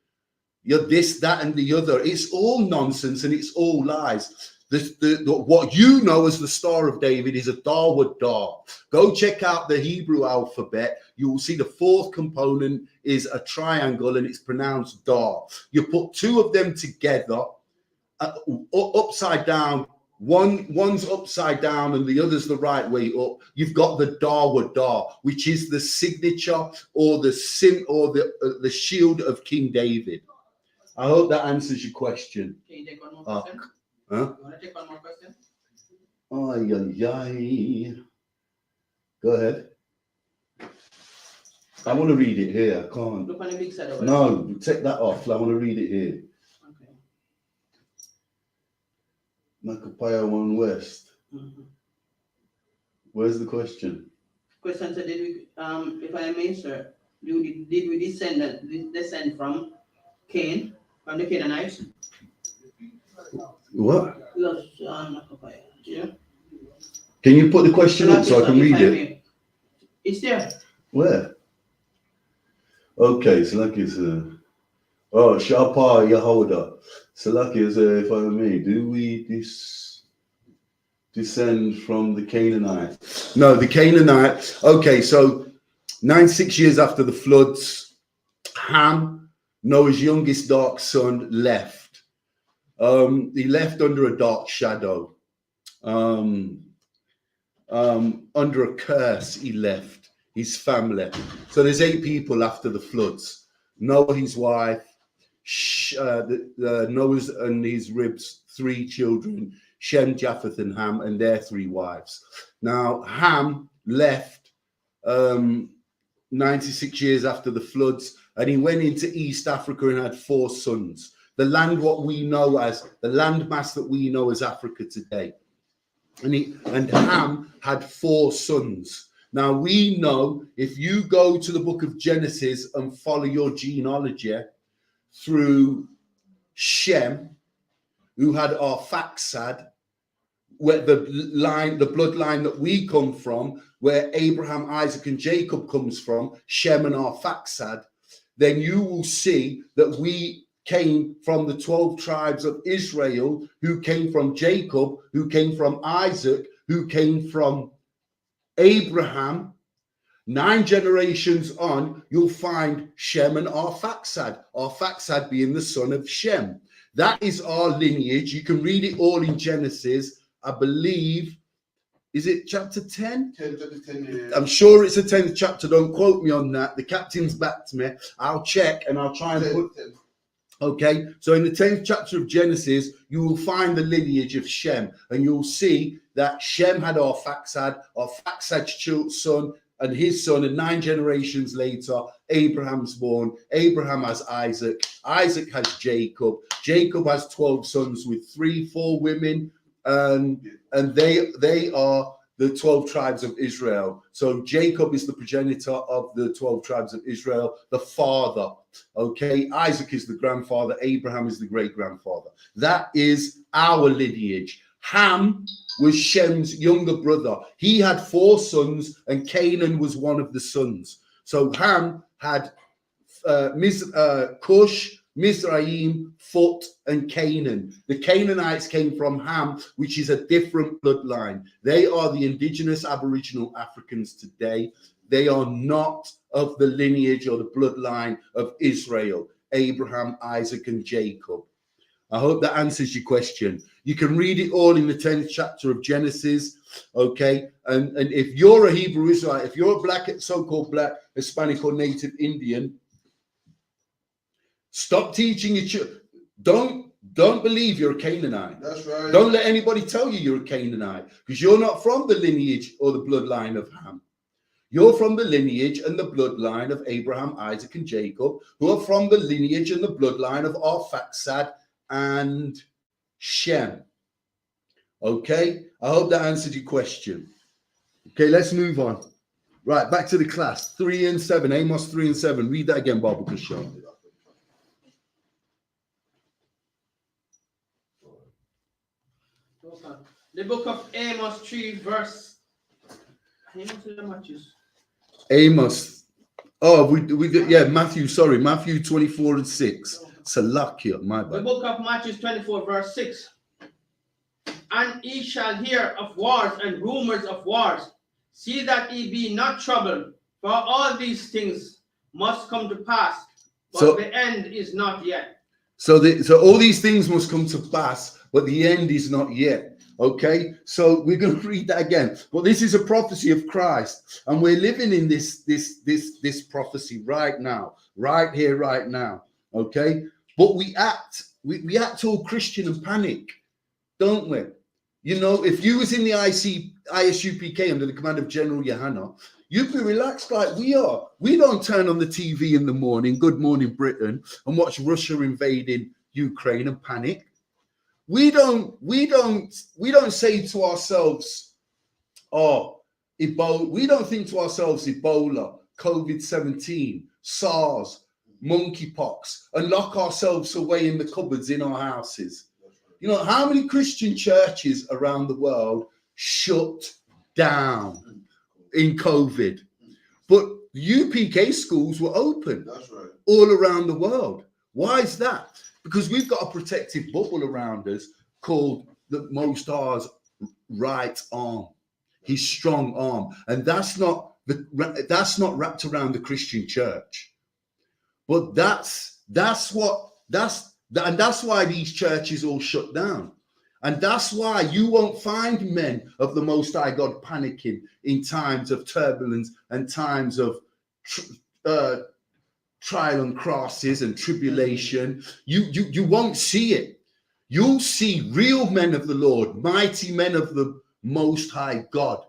you're this, that, and the other. It's all nonsense and it's all lies. What you know as the Star of David is a Dar wa Dar. Go check out the Hebrew alphabet. You will see the fourth component is a triangle and it's pronounced Dar. You put two of them together, upside down, one's upside down and the other's the right way up. You've got the Dar wa Dar, which is the signature or the shield of King David. I hope that answers your question. Can you take one more question? Huh? You want to take one more question? Go ahead. I want to read it here. I can't. Look on the big side of it. No, take that off. I want to read it here. Okay. Macapaya 1 West. Mm-hmm. Where's the question? Question said, did we, if I may, sir, did we descend from Cain, from the Canaanites? What? Yeah. Can you put the question up so I can read it? It's there. Where? Okay, Salaki is Shapa Yahoda. Salaki is if I may, do we descend from the Canaanite? No, the Canaanite. Okay, so 96 years after the floods, Ham, Noah's youngest dark son, left. He left under a dark shadow. Under a curse, he left his family. So there's 8 people after the floods. Noah, his wife, Noah's and his ribs, 3 children, Shem, Japheth, and Ham, and their 3 wives. Now, Ham left 96 years after the floods, and he went into East Africa and had 4 sons. The land, what we know as the landmass that we know as Africa today. And Ham had 4 sons. Now we know if you go to the book of Genesis and follow your genealogy through Shem, who had Arphaxad, where the bloodline that we come from, where Abraham, Isaac, and Jacob comes from, Shem and Arphaxad, then you will see that we came from the 12 tribes of Israel, who came from Jacob, who came from Isaac, who came from Abraham. 9 generations on, you'll find Shem and Arphaxad, Arphaxad being the son of Shem. That is our lineage. You can read it all in Genesis. I believe, is it chapter 10? 10, I'm sure it's the 10th chapter. Don't quote me on that. The captain's back to me. I'll check and I'll try and put... 10. Okay, so in the 10th chapter of Genesis, you will find the lineage of Shem, and you'll see that Shem had Arphaxad, Arphaxad's son, and his son, and 9 generations later, Abraham's born. Abraham has Isaac. Isaac has Jacob. Jacob has 12 sons with 3-4 women, and they are the 12 tribes of Israel. So Jacob is the progenitor of the 12 tribes of Israel, the father. Okay, Isaac is the grandfather. Abraham is the great-grandfather. That is our lineage. Ham was Shem's younger brother. He had 4 sons, and Canaan was one of the sons. So Ham had Cush, Mizraim, Phut, and Canaan. The Canaanites came from Ham, which is a different bloodline. They are the indigenous Aboriginal Africans today. They are not of the lineage or the bloodline of Israel, Abraham, Isaac, and Jacob. I hope that answers your question. You can read it all in the 10th chapter of Genesis, okay? And if you're a Hebrew Israelite, if you're a black, so-called black, Hispanic, or Native Indian, stop teaching your children. Don't believe you're a Canaanite. That's right. Don't let anybody tell you you're a Canaanite, because you're not from the lineage or the bloodline of Ham. You're from the lineage and the bloodline of Abraham, Isaac, and Jacob, who are from the lineage and the bloodline of Arphaxad and Shem. Okay, I hope that answered your question. Okay, let's move on. Right, back to the class. 3 and 7, Amos 3 and 7. Read that again, Bible Kishon. The book of Amos 3, verse. Amos. Oh, we yeah, Matthew, sorry, Matthew 24 and 6. Salakia, my bad. The book of Matthew 24, verse 6. And ye shall hear of wars and rumors of wars. See that ye be not troubled, for all these things must come to pass, but the end is not yet. So all these things must come to pass, but the end is not yet. Okay, so we're going to read that again. But this is a prophecy of Christ, and we're living in this prophecy right now, right here, right now. Okay, but we act all Christian and panic, don't we? You know, if you was in the I.S.U.P.K under the command of General YAHANNA, you'd be relaxed like we are. We don't turn on the TV in the morning, Good Morning Britain, and watch Russia invading Ukraine and panic. We don't say to ourselves, oh, Ebola. We don't think to ourselves Ebola, COVID-19, SARS, monkeypox, and lock ourselves away in the cupboards in our houses. You know, how many Christian churches around the world shut down in COVID? But UPK schools were open. That's right. All around the world. Why is that? Because we've got a protective bubble around us called the Most High's right arm, his strong arm, and that's not wrapped around the Christian church. But that's why these churches all shut down, and that's why you won't find men of the Most High God panicking in times of turbulence and times of trial and crosses and tribulation. You won't see it. You'll see real men of the Lord, mighty men of the Most High God,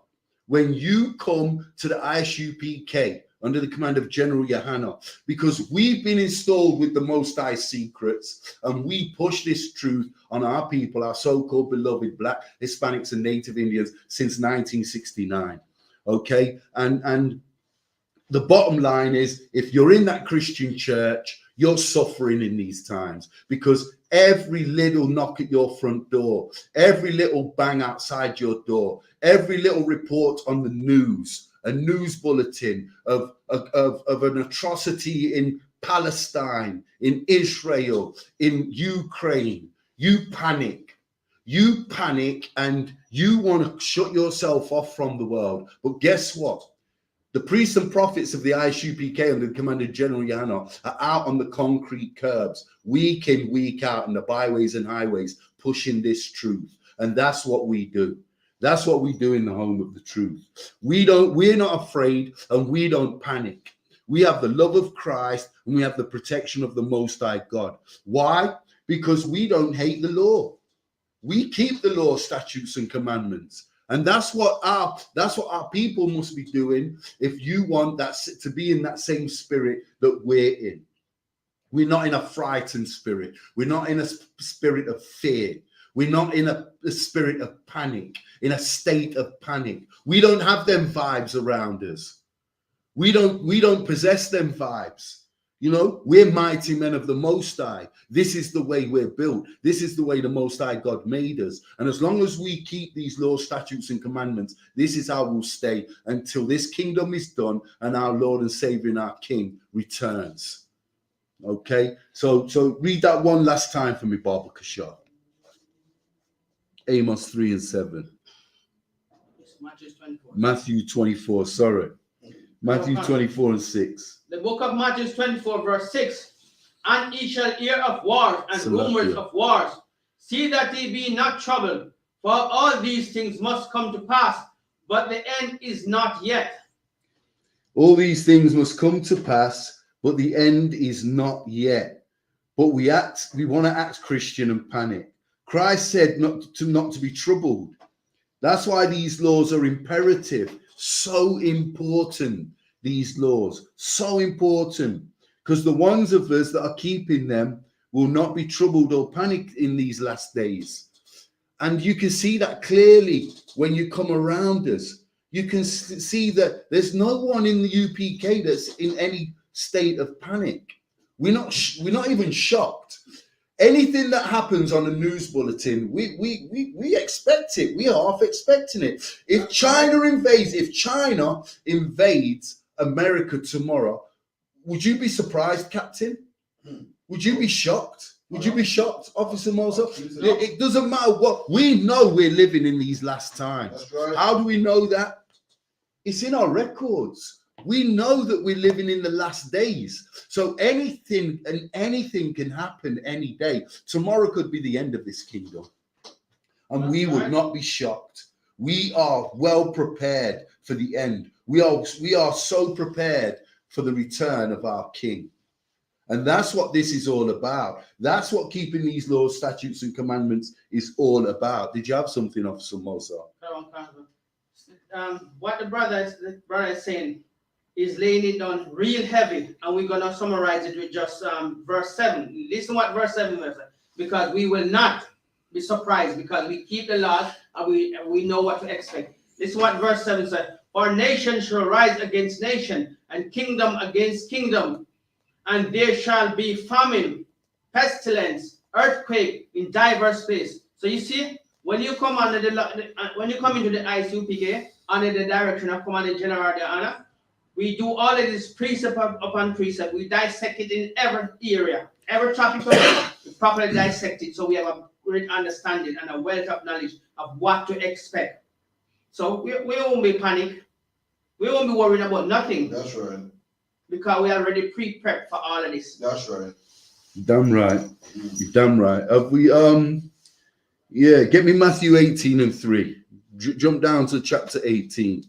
when you come to the I.S.U.P.K under the command of General YAHANNA, because we've been installed with the Most High secrets, and we push this truth on our people, our so-called beloved Black, Hispanics, and Native Indians since 1969. Okay, and the bottom line is, if you're in that Christian church, you're suffering in these times, because every little knock at your front door, every little bang outside your door, every little report on the news, a news bulletin of an atrocity in Palestine, in Israel, in Ukraine, you panic. You panic and you want to shut yourself off from the world. But guess what? The priests and prophets of the I.S.U.P.K under the command of General YAHANNA are out on the concrete curbs, week in, week out, in the byways and highways, pushing this truth. And that's what we do. That's what we do in the home of the truth. We're not afraid and we don't panic. We have the love of Christ and we have the protection of the Most High God. Why? Because we don't hate the law. We keep the law, statutes, and commandments. And that's what our people must be doing if you want that to be in that same spirit that we're in. We're not in a frightened spirit. We're not in a spirit of fear. We're not in a spirit of panic, in a state of panic. We don't have them vibes around us. We don't possess them vibes. You know, we're mighty men of the Most High. This is the way we're built. This is the way the Most High God made us. And as long as we keep these laws, statutes, and commandments, this is how we'll stay until this kingdom is done and our Lord and Savior and our King returns. Okay, so read that one last time for me, Baba Kashar. Amos 3 and 7. Matthew 24, sorry. Matthew 24 and 6. The book of Matthew 24, verse 6. And ye shall hear of wars and rumors of wars. See that ye be not troubled, for all these things must come to pass, but the end is not yet. All these things must come to pass, but the end is not yet. But we want to act Christian and panic. Christ said not to be troubled. That's why these laws are imperative. So important, these laws, so important, because the ones of us that are keeping them will not be troubled or panicked in these last days. And you can see that clearly when you come around us. You can see that there's no one in the UPK that's in any state of panic. We're not even shocked. Anything that happens on a news bulletin, we expect it. We are half expecting it. If China invades America tomorrow, would you be surprised, Captain? Would you be shocked? Would you be shocked, Officer Moser? It doesn't matter what. We know we're living in these last times. That's right. How do we know that? It's in our records. We know that we're living in the last days. So anything can happen any day. Tomorrow could be the end of this kingdom. And we would not be shocked. We are well prepared for the end. We are so prepared for the return of our King. And that's what this is all about. That's what keeping these laws, statutes, and commandments is all about. Did you have something, Officer Moser? What the brother is saying is laying it down real heavy, and we're going to summarize it with just verse 7. Listen what verse 7 says, because we will not be surprised, because we keep the laws and we know what to expect. Listen what verse 7 says. For nation shall rise against nation, and kingdom against kingdom, and there shall be famine, pestilence, earthquake in diverse places. So you see, when you come under when you come into the I.S.U.P.K under the direction of Commander General YAHANNA, we do all of this precept upon precept. We dissect it in every area, every topic, we properly dissect it, so we have a great understanding and a wealth of knowledge of what to expect. So we won't be panic. We won't be worrying about nothing. That's right. Because we are already pre-prepped for all of this. That's right. Damn right. You're damn right. Get me Matthew 18 and 3. Jump down to chapter 18.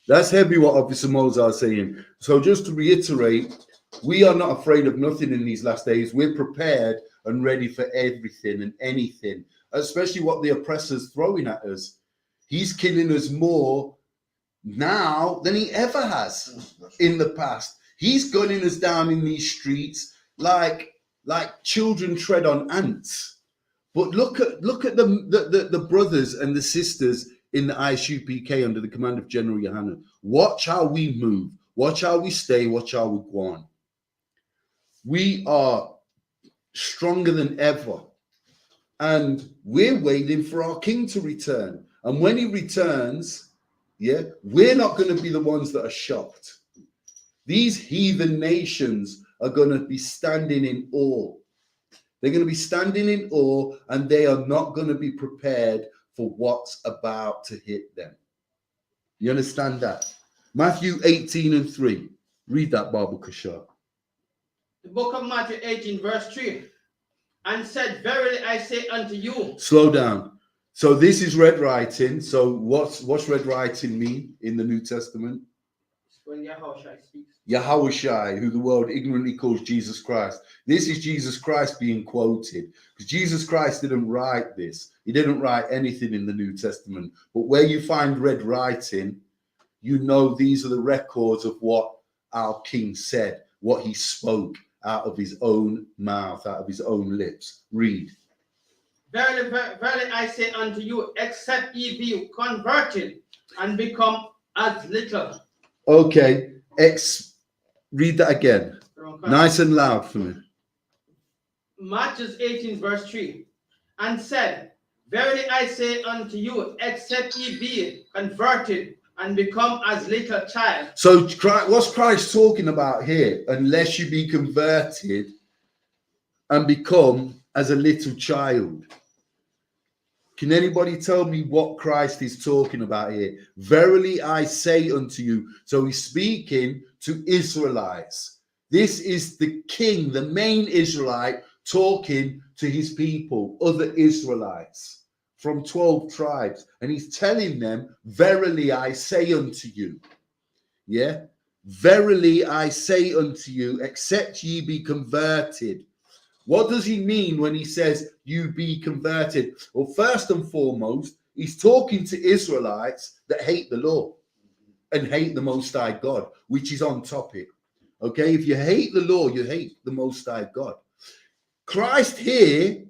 That's heavy what Officer Moser is saying. So just to reiterate, we are not afraid of nothing in these last days. We're prepared and ready for everything and anything, especially what the oppressor's throwing at us. He's killing us more now than he ever has in the past. He's gunning us down in these streets like children tread on ants. But look at the brothers and the sisters in the I.S.U.P.K under the command of General YAHANNA. Watch how we move. Watch how we stay. Watch how we go on. We are stronger than ever. And we're waiting for our king to return. And when he returns, yeah, we're not going to be the ones that are shocked. These heathen nations are going to be standing in awe. They're going to be standing in awe, and they are not going to be prepared for what's about to hit them. You understand that? Matthew 18:3. Read that, Bible Kashar. The book of Matthew 18, verse 3. And said, verily I say unto you. Slow down. So this is red writing. So what's red writing mean in the New Testament? It's when Yahushua speaks. Yahushua, who the world ignorantly calls Jesus Christ. This is Jesus Christ being quoted, because Jesus Christ didn't write this. He didn't write anything in the New Testament. But where you find red writing, you know these are the records of what our King said, what he spoke out of his own mouth, out of his own lips. Read. Verily, verily I say unto you, except ye be converted and become as little. Okay, read that again. Nice and loud for me. Matthew 18, verse 3. And said, verily I say unto you, except ye be converted and become as little child. So what's Christ talking about here? Unless you be converted and become as a little child. Can anybody tell me what Christ is talking about here? Verily I say unto you. So he's speaking to Israelites. This is the king, the main Israelite, talking to his people, other Israelites from 12 tribes. And he's telling them, verily I say unto you. Yeah. Verily I say unto you, except ye be converted. What does he mean when he says you be converted? Well, first and foremost, he's talking to Israelites that hate the law and hate the Most High God, which is on topic. Okay, if you hate the law, you hate the Most High God. Christ here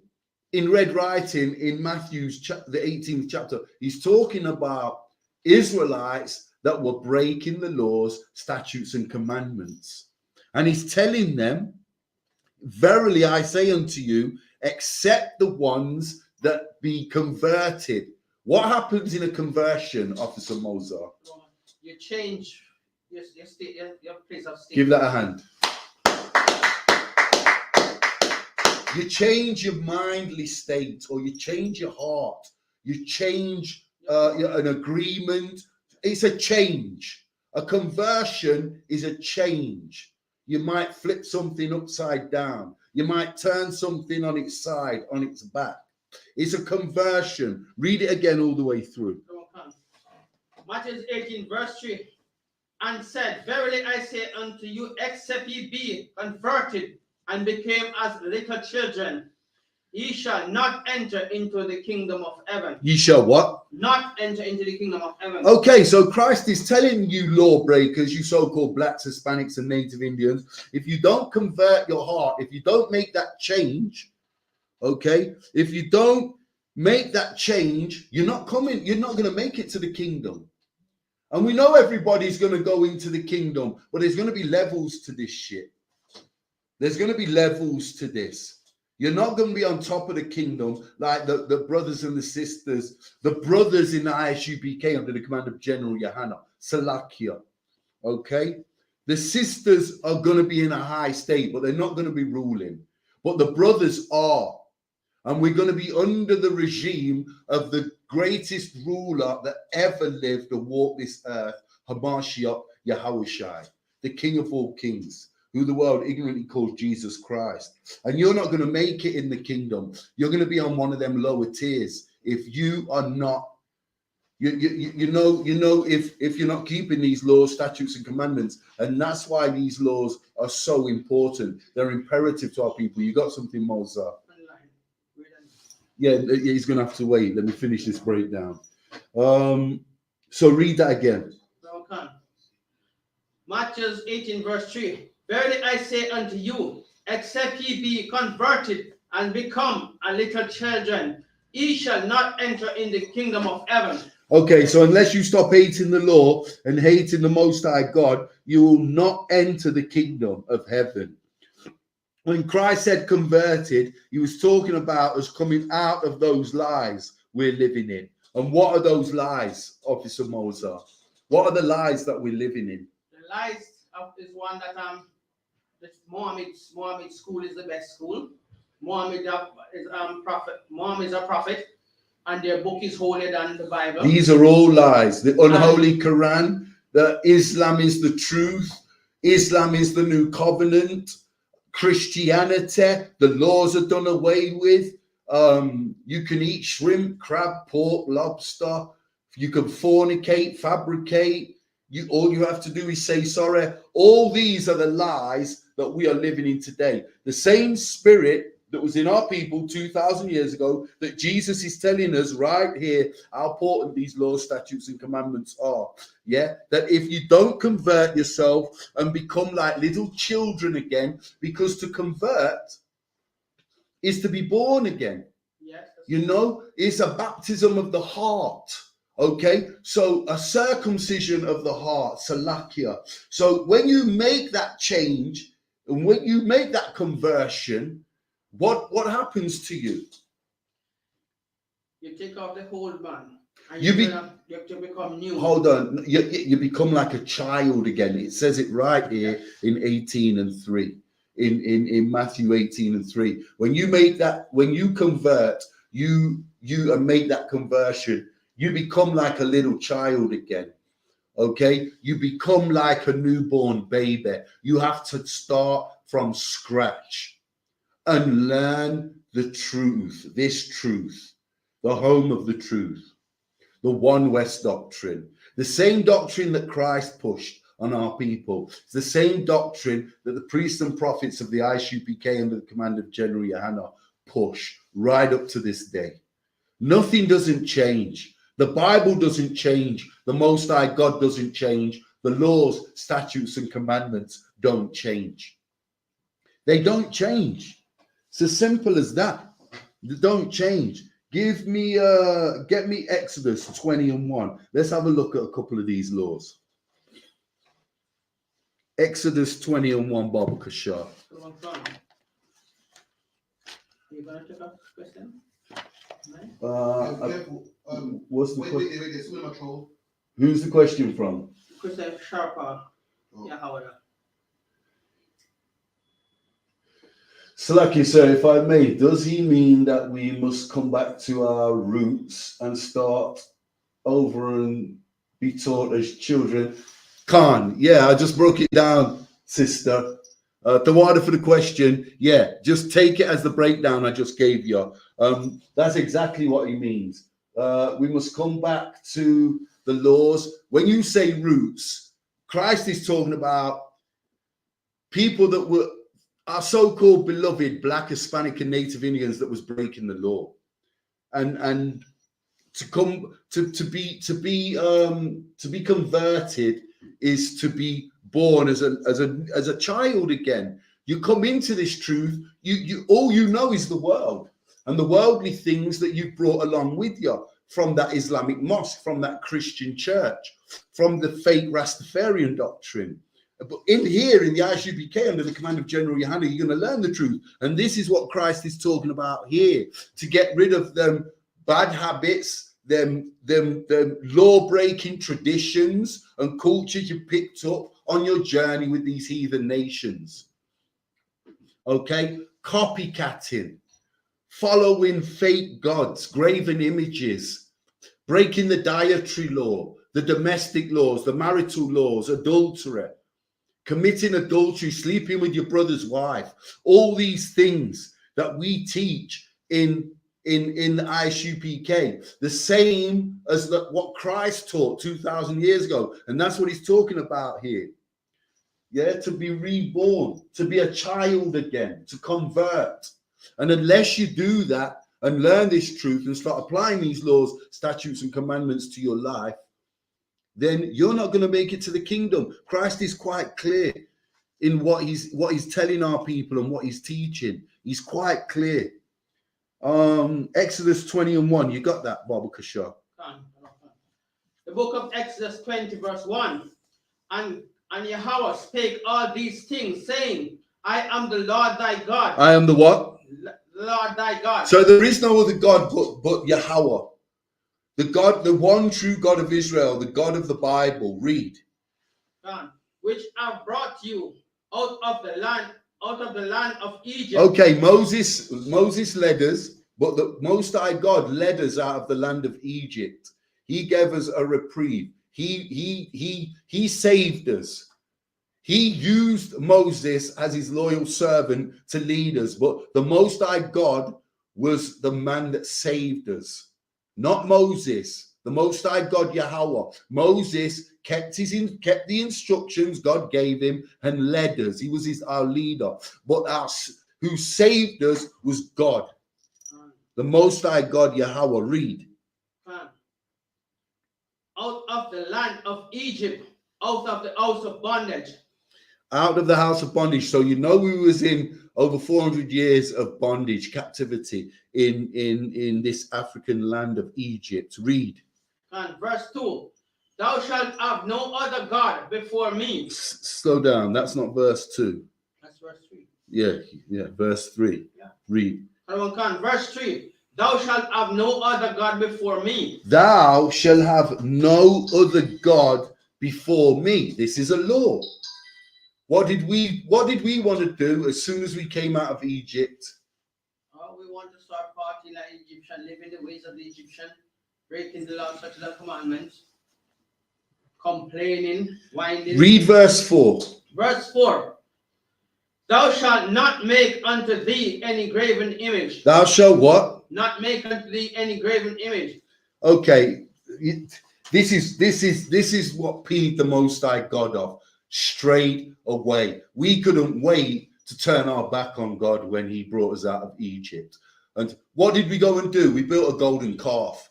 in red writing in Matthew's the 18th chapter, he's talking about Israelites that were breaking the laws, statutes, and commandments. And he's telling them, verily I say unto you, except the ones that be converted. What happens in a conversion, Officer Mozart? You change your place of state. Give that a hand. You change your mindly state, or you change your heart. You change an agreement. It's a change. A conversion is a change. You might flip something upside down. You might turn something on its side, on its back. It's a conversion. Read it again all the way through. Matthew 18, verse 3. And said, verily I say unto you, except ye be converted and became as little children, ye shall not enter into the kingdom of heaven. Ye shall what? Not enter into the kingdom of heaven. Okay, so Christ is telling you lawbreakers, you so-called blacks, Hispanics, and Native Indians, if you don't convert your heart, if you don't make that change, okay, if you don't make that change, you're not going to make it to the kingdom. And we know everybody's going to go into the kingdom, but there's going to be levels to this shit. There's going to be levels to this. You're not going to be on top of the kingdom like the brothers and the sisters, the brothers in the I.S.U.P.K under the command of General YAHANNA, Salakia. Okay? The sisters are going to be in a high state, but they're not going to be ruling. But the brothers are. And we're going to be under the regime of the greatest ruler that ever lived or walked this earth, Hamashiach Yahushua, the King of all kings, who the world ignorantly calls Jesus Christ. And you're not going to make it in the kingdom. You're going to be on one of them lower tiers if you are not, you know, if you're not keeping these laws, statutes, and commandments. And that's why these laws are so important. They're imperative to our people. You got something, Mozart? Yeah, he's going to have to wait. Let me finish this breakdown. So read that again. Okay. Matthew 18, verse 3. Verily I say unto you, except ye be converted and become a little children, ye shall not enter in the kingdom of heaven. Okay, so unless you stop hating the law and hating the Most High God, you will not enter the kingdom of heaven. When Christ said converted, he was talking about us coming out of those lies we're living in. And what are those lies, Officer Mozart? What are the lies that we're living in? The lies is one that this Muhammad school is the best school. Muhammad is prophet. Muhammad is a prophet, and their book is holier than the Bible. These are all lies. The unholy Quran, that Islam is the truth, Islam is the new covenant, Christianity, the laws are done away with. You can eat shrimp, crab, pork, lobster. You can fornicate, fabricate. All you have to do is say sorry. All these are the lies that we are living in today. The same spirit that was in our people 2,000 years ago, that Jesus is telling us right here how important these laws, statutes, and commandments are. Yeah, that if you don't convert yourself and become like little children again, because to convert is to be born again. Yes, you know, it's a baptism of the heart. Okay, so a circumcision of the heart, salakia. So when you make that change and when you make that conversion, what happens to you? You take off the old man and You you have to become new. Hold on, you become like a child again. It says it right here in 18 and 3. In Matthew 18 and 3. When you make that, when you convert, you make that conversion, you become like a little child again. Okay, you become like a newborn baby. You have to start from scratch and learn the truth, this truth, the home of the truth, the One West doctrine, the same doctrine that Christ pushed on our people. It's the same doctrine that the priests and prophets of the I.S.U.P.K under the command of General YAHANNA push right up to this day. Nothing doesn't change. The Bible doesn't change. The Most High God doesn't change. The laws, statutes, and commandments don't change. They don't change. It's as simple as that. They don't change. Get me Exodus 20 and 1. Let's have a look at a couple of these laws. Exodus 20 and 1, Baba Kashar. You gonna take up question? What's the question? Wait, Who's the question from? Question sharper. Yahweh. Slaki, sir, if I may, does he mean that we must come back to our roots and start over and be taught as children? Khan, yeah, I just broke it down, sister. The water for the question, yeah, just take it as the breakdown I just gave you. That's exactly what he means. We must come back to the laws. When you say roots, Christ is talking about people that were our so-called beloved Black, Hispanic, and Native Indians that was breaking the law, and to come to be converted is to be born as a child again. You come into this truth. You all you know is the world and the worldly things that you brought along with you from that Islamic mosque, from that Christian church, from the fake Rastafarian doctrine. But in here, in the I.S.U.P.K, under the command of General YAHANNA, you're going to learn the truth. And this is what Christ is talking about here, to get rid of them bad habits, them law-breaking traditions and cultures you picked up on your journey with these heathen nations. Okay? Copycatting, following fake gods, graven images, breaking the dietary law, the domestic laws, the marital laws, adultery, committing adultery, sleeping with your brother's wife, all these things that we teach in the I.S.U.P.K, the same as what Christ taught 2,000 years ago. And that's what he's talking about here. Yeah, to be reborn, to be a child again, to convert. And unless you do that and learn this truth and start applying these laws, statutes, and commandments to your life, then you're not going to make it to the kingdom. Christ is quite clear in what he's telling our people and what he's teaching. He's quite clear. Exodus 20 and 1. You got that, Baba Kashar? The book of Exodus 20, verse 1. And Yahweh spake all these things, saying, I am the Lord thy God. I am the what? The Lord thy God. So there is no other God but Yahweh. The God, the one true God of Israel, the God of the Bible. Read. Which have brought you out of the land of Egypt. Okay, Moses led us, but the Most High God led us out of the land of Egypt. He gave us a reprieve. He saved us. He used Moses as his loyal servant to lead us, but the Most High God was the man that saved us, not Moses. The Most High God, Yahweh. Moses kept the instructions God gave him and led us. He was our leader. But who saved us was God. The Most High God, Yahweh. Read. Out of the land of Egypt, out of the house of bondage. Out of the house of bondage. So we was in over 400 years of bondage, captivity in this African land of Egypt. Read. And verse 2. Thou shalt have no other God before me. Slow down. That's not verse 2. That's verse 3. Yeah, verse 3. Yeah. Read. Verse 3. Thou shalt have no other God before me. Thou shalt have no other God before me. This is a law. What did we want to do as soon as we came out of Egypt? Oh, we want to start partying like Egyptian, living the ways of the Egyptian, breaking the law, such as commandments, complaining, whining. Read verse 4. Verse 4. Thou shalt not make unto thee any graven image. Thou shalt what? Not make unto thee any graven image. Okay, this is what peeved the Most High God off straight away. We couldn't wait to turn our back on God when he brought us out of Egypt. And what did we go and do? We built a golden calf.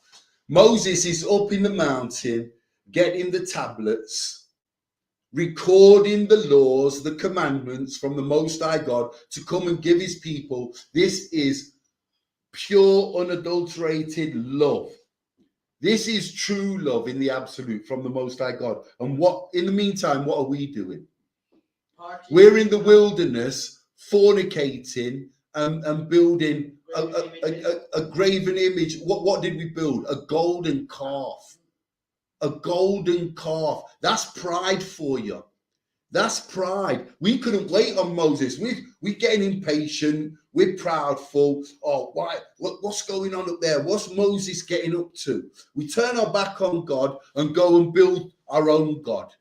Moses is up in the mountain getting the tablets, recording the laws, the commandments from the Most High God to come and give his people. This is pure, unadulterated love. This is true love in the absolute from the Most High God. And what, in the meantime, what are we doing? We're in the wilderness, fornicating and building a graven image. What did we build? A golden calf. A golden calf. That's pride for you. That's pride. We couldn't wait on Moses. We're getting impatient. We're proudful. Oh, why? What's going on up there? What's Moses getting up to? We turn our back on God and go and build our own God.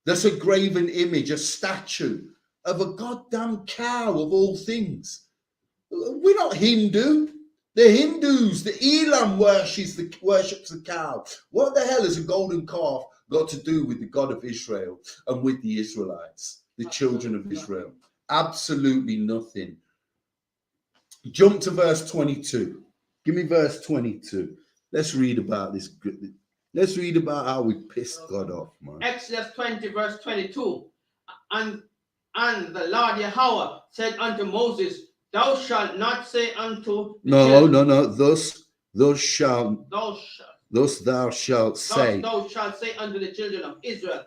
That's a graven image, a statue of a goddamn cow of all things. We're not Hindu. The Hindus, the Elam worships the cow. What the hell has a golden calf got to do with the God of Israel and with the Israelites, the children of Israel? Absolutely nothing. Jump to verse 22. Give me verse 22. Let's read about this. Let's read about how we pissed God off, man. Exodus 20, verse 22. And the Lord Yahweh said unto Moses, Thou shalt not say unto No. Thus thou shalt say. Thou shalt say unto the children of Israel,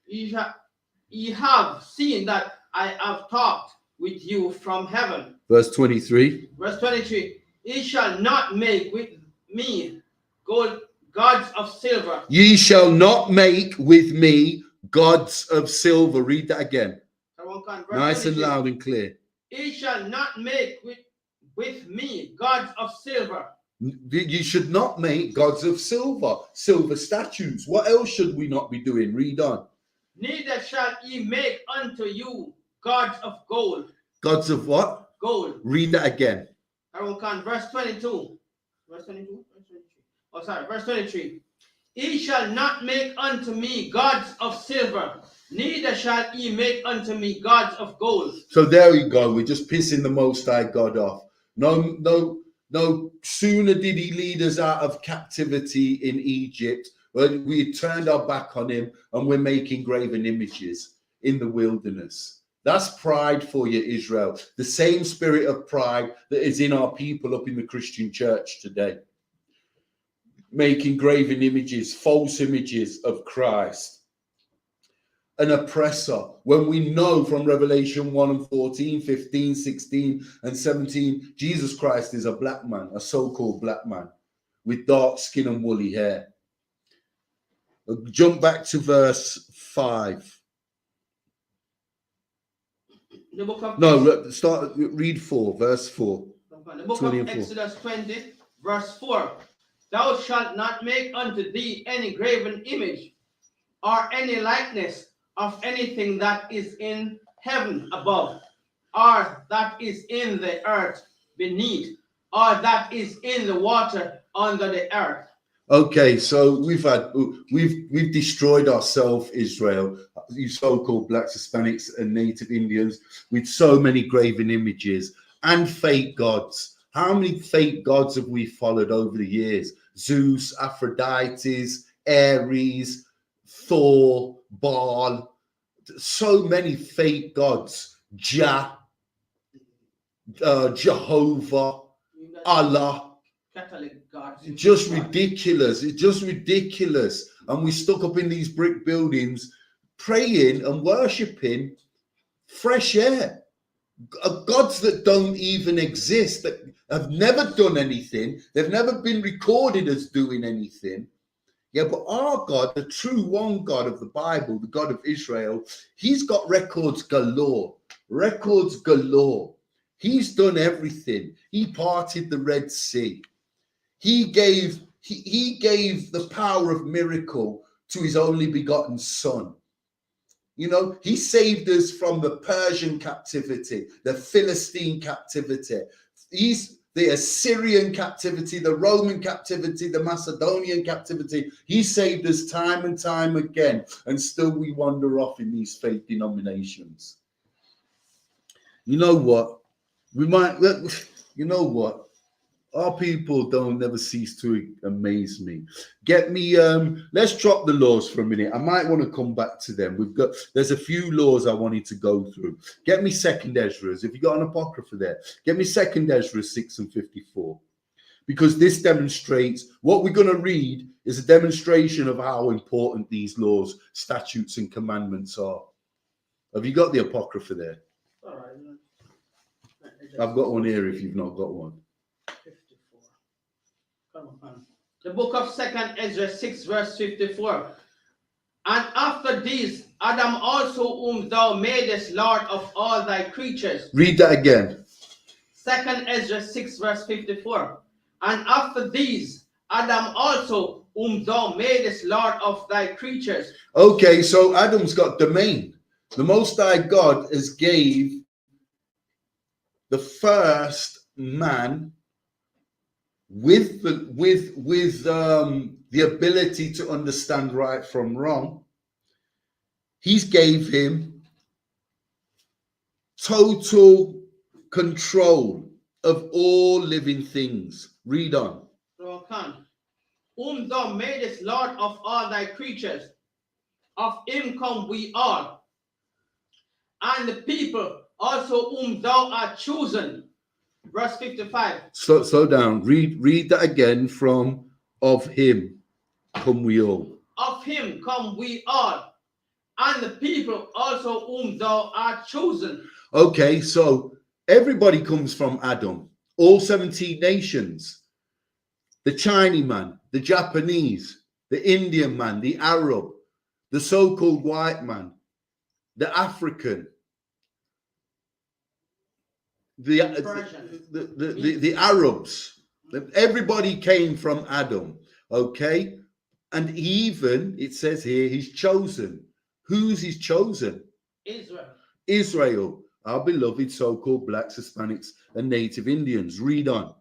Ye have seen that I have talked with you from heaven. Verse 23. Verse 23. Ye shall not make with me gods of silver. Ye shall not make with me gods of silver. Read that again. Nice 23. and loud and clear. Ye shall not make with me gods of silver. You should not make gods of silver statues. What else should we not be doing? Read on. Neither shall ye make unto you gods of gold. Gods of what? Gold. Read that again. Verse 22. Verse 22? Verse 23. Ye shall not make unto me gods of silver, neither shall ye make unto me gods of gold. So there we go. We're just pissing the Most High God off. No sooner did he lead us out of captivity in Egypt, when we turned our back on him and we're making graven images in the wilderness. That's pride for you, Israel. The same spirit of pride that is in our people up in the Christian church today. making graven images, false images of Christ, an oppressor, when we know from Revelation 1 and 14, 15, 16, and 17, Jesus Christ is a black man, a so-called black man with dark skin and woolly hair. Jump back to verse 5. The book of No, read 4, verse 4. The book 20 of and 4. Exodus 20, verse 4. Thou shalt not make unto thee any graven image or any likeness of anything that is in heaven above, or that is in the earth beneath, or that is in the water under the earth. Okay, so we've destroyed ourselves, Israel, you so-called blacks, Hispanics, and Native Indians, with so many graven images and fake gods. How many fake gods have we followed over the years? Zeus, Aphrodites, Ares, Thor, Baal, so many fake gods. Jehovah, Allah. Catholic gods. It's just ridiculous. It's just ridiculous. And we stuck up in these brick buildings praying and worshipping fresh air. Gods that don't even exist, that have never done anything. They've never been recorded as doing anything. Yeah, but our God, the true one God of the Bible, the God of Israel, he's got records galore. Records galore. He's done everything. He parted the Red Sea. He gave the power of miracle to his only begotten son. You know, he saved us from the Persian captivity, the Philistine captivity, the Assyrian captivity, the Roman captivity, the Macedonian captivity. He saved us time and time again, and still we wander off in these fake denominations. You know what? Our people don't never cease to amaze me. Get me, let's drop the laws for a minute. I might want to come back to them. There's a few laws I wanted to go through. Get me 2nd Ezra. If you got an apocrypha there, get me 2nd Ezra 6 and 54. Because this demonstrates, what we're going to read is a demonstration of how important these laws, statutes, and commandments are. Have you got the apocrypha there? All right. I've got one here if you've not got one. 54. Come on. The book of 2nd Ezra 6 verse 54. And after these, Adam also whom thou madest Lord of all thy creatures. Read that again. 2nd Ezra 6 verse 54. And after these, Adam also whom thou madest Lord of thy creatures. Okay, so Adam's got domain. The Most High God has gave the first man with the ability to understand right from wrong. He's gave him total control of all living things. Read on. Whom thou madest Lord of all thy creatures, of him come we all, and the people also whom thou art chosen. Verse 55. Slow down. Read that again from of him come we all. Of him come we all, and the people also whom thou art chosen. Okay, so everybody comes from Adam. All 17 nations. The Chinese man, the Japanese, the Indian man, the Arab, the so-called white man, the African, the Arabs. Everybody came from Adam. Okay, and even it says here he's chosen. Who's he's chosen? Israel, our beloved so-called blacks, Hispanics, and Native Indians. Read on.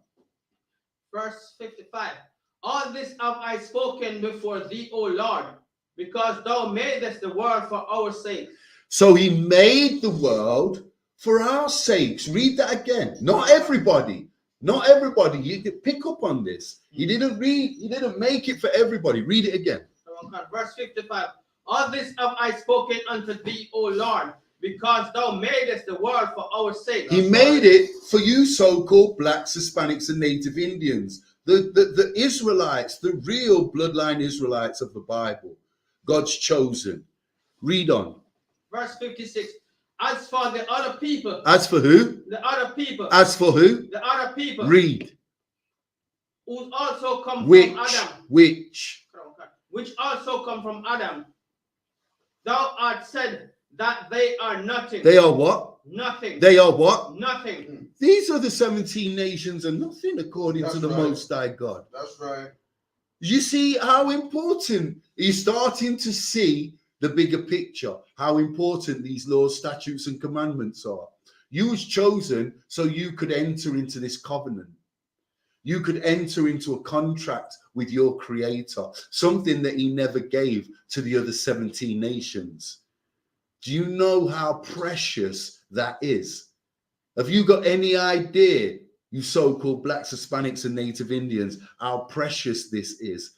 Verse 55. All this have I spoken before thee, O Lord, because thou madest the world for our sake. So he made the world for our sakes. Read that again. Not everybody. Not everybody. You can pick up on this. He didn't make it for everybody. Read it again. Verse 55. All this have I spoken unto thee, O Lord, because thou madest the world for our sake. He made it for you so-called blacks, Hispanics, and Native Indians. The Israelites, the real bloodline Israelites of the Bible, God's chosen. Read on. Verse 56. As for the other people. As for who? The other people. As for who? The other people. Read. Who also come Which? from Adam. Which also come from Adam. Thou art said that they are nothing. They are what? Nothing. They are what? Nothing. These are the 17 nations and nothing according to the Most High God. That's right. You see how important he's starting to see the bigger picture, how important these laws, statutes, and commandments are. You was chosen so you could enter into this covenant. You could enter into a contract with your creator, something that he never gave to the other 17 nations. Do you know how precious that is? Have you got any idea, you so-called blacks, Hispanics, and Native Indians, how precious this is?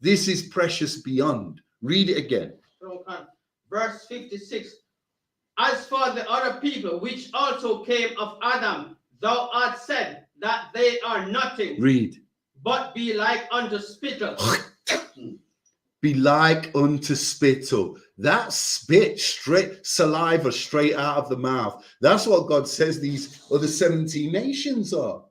This is precious beyond. Read it again. Verse 56. As for the other people which also came of Adam, thou art said that they are nothing. Read. But be like unto spittle. Be like unto spittle. That spit straight, saliva straight out of the mouth. That's what God says these other 17 nations are.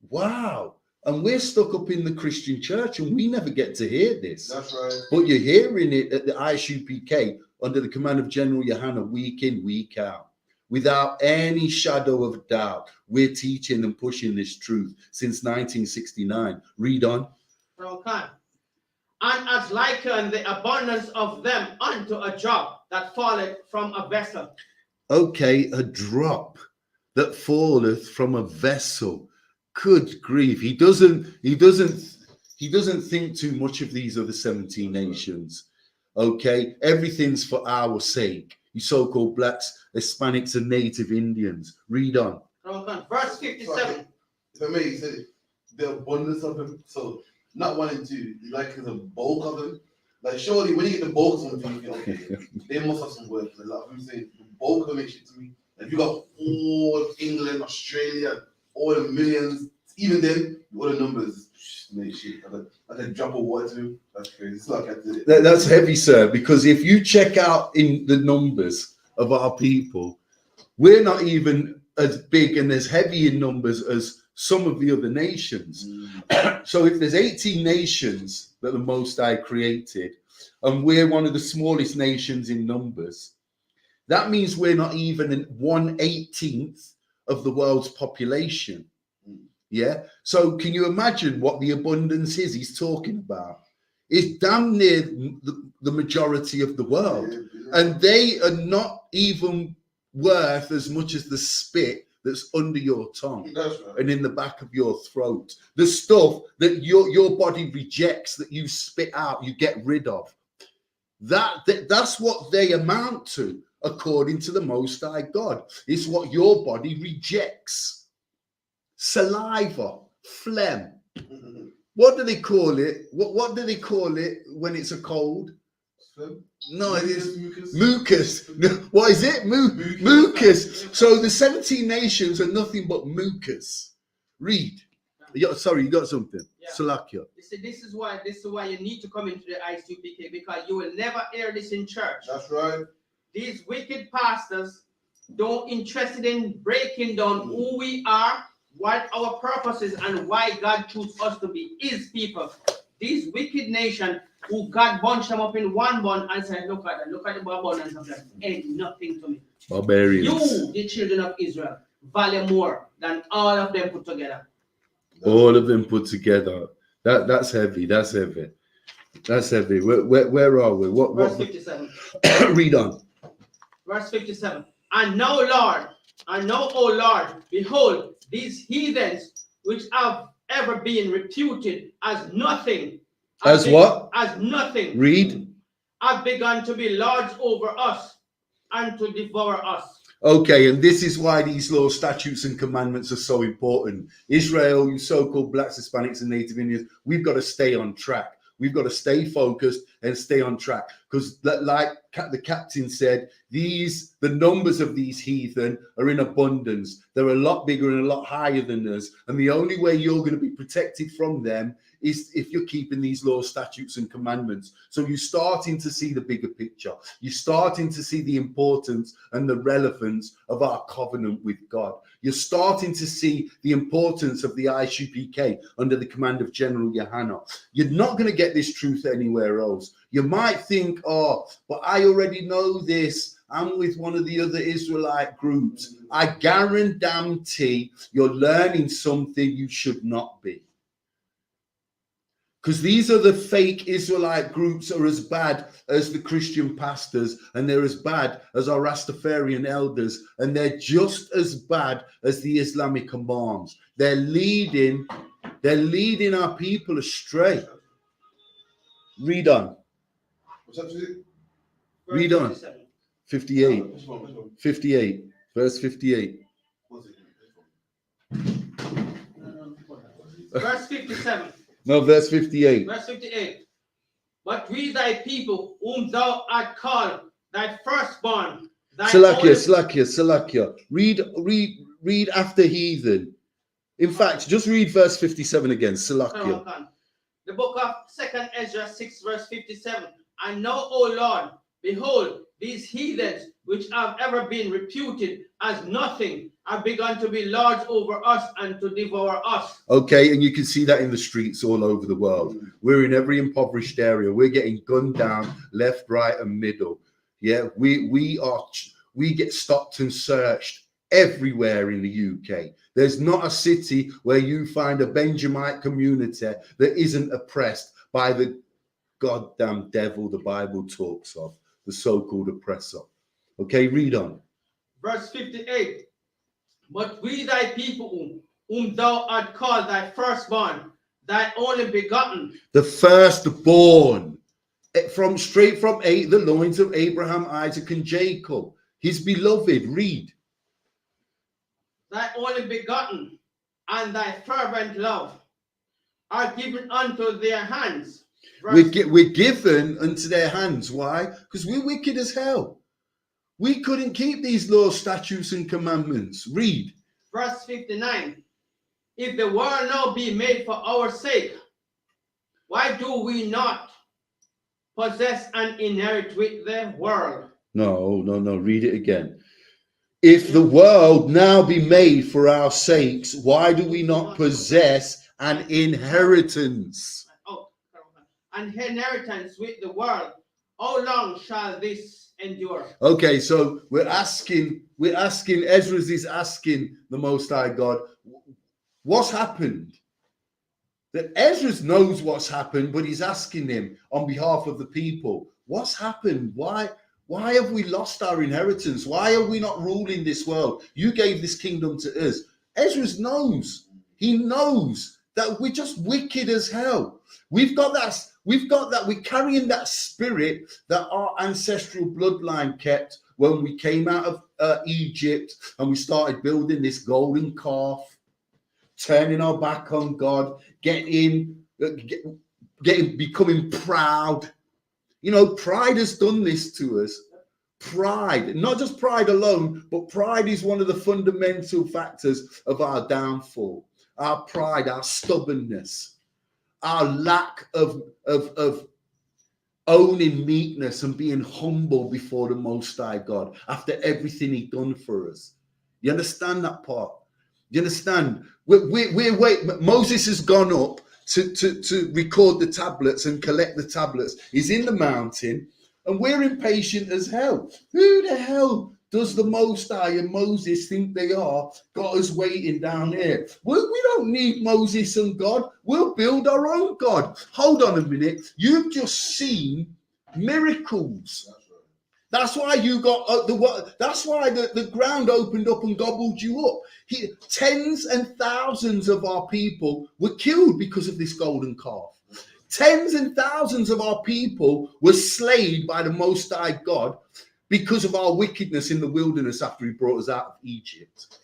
Wow. And we're stuck up in the Christian church and we never get to hear this. That's right. But you're hearing it at the I.S.U.P.K under the command of General YAHANNA, week in, week out. Without any shadow of doubt, we're teaching and pushing this truth since 1969. Read on. And as liken the abundance of them unto a drop that falleth from a vessel. Okay, a drop that falleth from a vessel. Good grief. He doesn't think too much of these other 17 nations. Okay, everything's for our sake. You so-called blacks, Hispanics, and Native Indians. Read on. Verse 57. If I may, he said the abundance of them. So not wanting to like the bulk of them. Like surely when you get the bulk of something, you think, okay, they must have some worth. A lot of them say the bulk of them makes shit to me. If you got all England, Australia, all the millions, even then, all the numbers, make shit. Like a drop of water too. That's crazy. It's like that's heavy, sir, because if you check out in the numbers of our people, we're not even as big and as heavy in numbers as some of the other nations. So if there's 18 nations that the Most High created, and we're one of the smallest nations in numbers, that means we're not even 1/18th of the world's population. Yeah. So can you imagine what the abundance is he's talking about? It's damn near the majority of the world. And they are not even worth as much as the spit that's under your tongue. That's right. And in the back of your throat. The stuff that your body rejects, that you spit out, you get rid of. That's what they amount to, according to the Most High God. It's what your body rejects. Saliva, phlegm. What do they call it? What do they call it when it's a cold? No, it is mucus. What is it? Mucus. So the 17 nations are nothing but mucus. Read. Sorry, you got something. Yeah. Salakia. This is why you need to come into the I.S.U.P.K, because you will never hear this in church. That's right. These wicked pastors don't interested in breaking down who we are, what our purpose is, and why God chose us to be his people. These wicked nations who God bunched them up in one bun and said, look at the abundance of them, ain't nothing to me. Barbarians. You, the children of Israel, value more than all of them put together. All of them put together. That's heavy. That's heavy. That's heavy. Where are we? Verse 57. Read on. Verse 57. And now, O Lord, behold, these heathens which have ever been reputed as nothing. As what? As nothing. Read. Have begun to be lords over us and to devour us. Okay, and this is why these laws, statutes, and commandments are so important. Israel, you so-called blacks, Hispanics, and Native Indians, we've got to stay on track. We've got to stay focused and stay on track. because like the captain said, the numbers of these heathen are in abundance. They're a lot bigger and a lot higher than us, and the only way you're going to be protected from them is if you're keeping these laws, statutes, and commandments. So you're starting to see the bigger picture. You're starting to see the importance and the relevance of our covenant with God. You're starting to see the importance of the I.S.U.P.K under the command of General YAHANNA. You're not going to get this truth anywhere else. You might think, oh, but I already know this. I'm with one of the other Israelite groups. I guarantee you're learning something you should not be. Because these are the fake Israelite groups are as bad as the Christian pastors, and they're as bad as our Rastafarian elders, and they're just as bad as the Islamic imams. They're leading our people astray. Read on. What's that to you? Read on. 58. 58. Verse 58. Verse 57. No, verse 58. Verse 58. But we thy people, whom thou art called, thy firstborn, thy Salakia. Read after heathen. In fact, just read verse 57 again. Salakia. The book of 2nd Ezra 6 verse 57. And now, O Lord, behold, these heathens, which have ever been reputed as nothing, have begun to be lords over us and to devour us. Okay, and you can see that in the streets all over the world. We're in every impoverished area. We're getting gunned down left, right, and middle. Yeah, we get stopped and searched everywhere in the UK. There's not a city where you find a Benjamite community that isn't oppressed by the goddamn devil the Bible talks of, the so-called oppressor. Okay, read on. Verse 58. But we thy people, whom thou art called, thy firstborn, thy only begotten. The firstborn, straight from the loins of Abraham, Isaac, and Jacob, his beloved. Read. Thy only begotten and thy fervent love are given unto their hands. We're given unto their hands. Why? Because we're wicked as hell. We couldn't keep these laws, statutes, and commandments. Read. Verse 59. If the world now be made for our sake, why do we not possess and inherit with the world? No. Read it again. If the world now be made for our sakes, why do we not possess an inheritance? An inheritance with the world. How long shall this endure? Okay, so we're asking, Ezra is asking the Most High God, what's happened? That Ezra knows what's happened, but he's asking him on behalf of the people, what's happened? Why have we lost our inheritance? Why are we not ruling this world? You gave this kingdom to us. Ezra knows. He knows that we're just wicked as hell. We've got that. We're carrying that spirit that our ancestral bloodline kept when we came out of Egypt and we started building this golden calf, turning our back on God, becoming proud. You know, pride has done this to us. Pride, not just pride alone, but pride is one of the fundamental factors of our downfall. Our pride, our stubbornness, our lack of owning meekness and being humble before the Most High God after everything He done for us. You understand that part? You understand? Moses has gone up to record the tablets and collect the tablets. He's in the mountain, and we're impatient as hell. Who the hell does the Most High and Moses think they are? Got us waiting down here. We don't need Moses and God. We'll build our own God. Hold on a minute. You've just seen miracles. That's why you got that's why the ground opened up and gobbled you up. Tens and thousands of our people were killed because of this golden calf. Tens and thousands of our people were slain by the Most High God because of our wickedness in the wilderness after He brought us out of Egypt.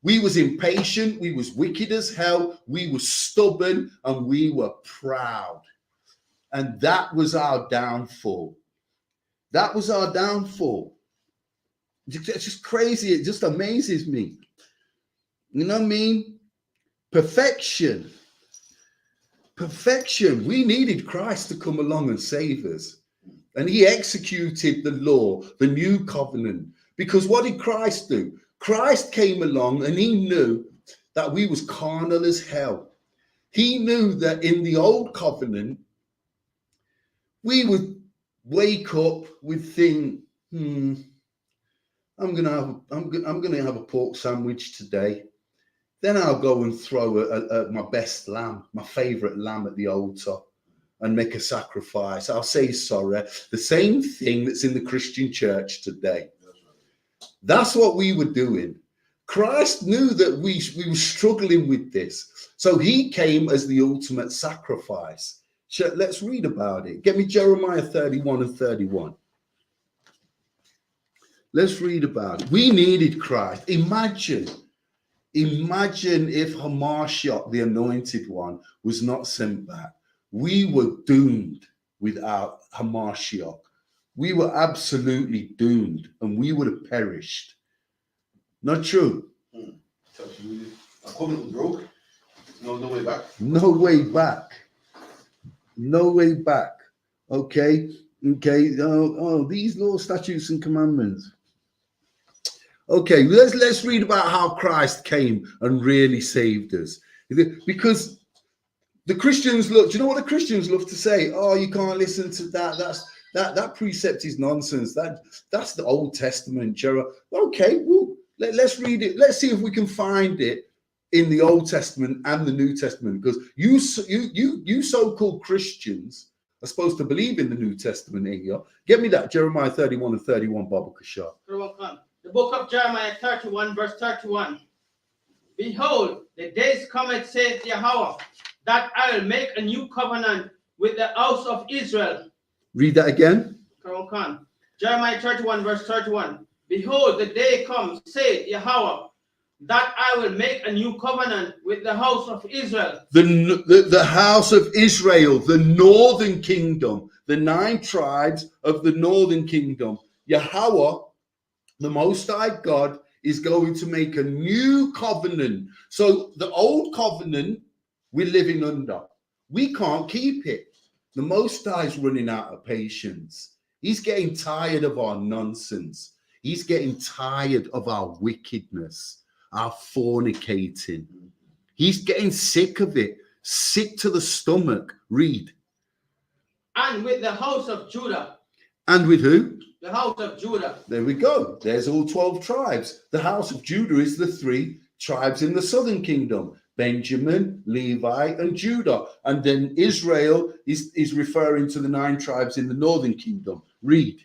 We was impatient, we was wicked as hell, we were stubborn, and we were proud. And that was our downfall. That was our downfall. It's just crazy. It just amazes me. You know what I mean? Perfection. Perfection. We needed Christ to come along and save us. And he executed the law, the new covenant. Because what did Christ do? Christ came along and he knew that we was carnal as hell. He knew that in the old covenant, we would wake up, we'd think, I'm gonna have a pork sandwich today. Then I'll go and throw my best lamb, my favorite lamb at the altar and make a sacrifice. I'll say sorry. The same thing that's in the Christian church today. That's what we were doing. Christ knew that we were struggling with this. So he came as the ultimate sacrifice. Let's read about it. Get me Jeremiah 31 and 31. Let's read about it. We needed Christ. Imagine if Hamashiach, the anointed one, was not sent back. We were doomed without Hamashiach. We were absolutely doomed and we would have perished. Not true? A covenant was broke. No way back. No way back. No way back. Okay. These laws, statutes, and commandments. Okay, let's read about how Christ came and really saved us. Because the Christians look, do you know what the Christians love to say? Oh, you can't listen to that. That precept is nonsense. That's the Old Testament. Okay, well, let's read it. Let's see if we can find it in the Old Testament and the New Testament. Because you so-called Christians are supposed to believe in the New Testament here. Get me that Jeremiah 31 and 31, Baba Kashar. The book of Jeremiah 31, verse 31. Behold, the days cometh, saith Yahweh, that I will make a new covenant with the house of Israel. Read that again. Jeremiah 31, verse 31. Behold, the day comes, saith Yahweh, that I will make a new covenant with the house of Israel. The house of Israel, the northern kingdom, the 9 tribes of the northern kingdom. Yahweh, the Most High God, is going to make a new covenant. So the old covenant we're living under, we can't keep it. The Most High is running out of patience. He's getting tired of our nonsense. He's getting tired of our wickedness, our fornicating. He's getting sick of it, sick to the stomach. Read. And with the house of Judah. And with who? The house of Judah. There we go. There's all 12 tribes. The house of Judah is the 3 tribes in the southern kingdom: Benjamin, Levi, and Judah. And then Israel is referring to the 9 tribes in the northern kingdom. Read.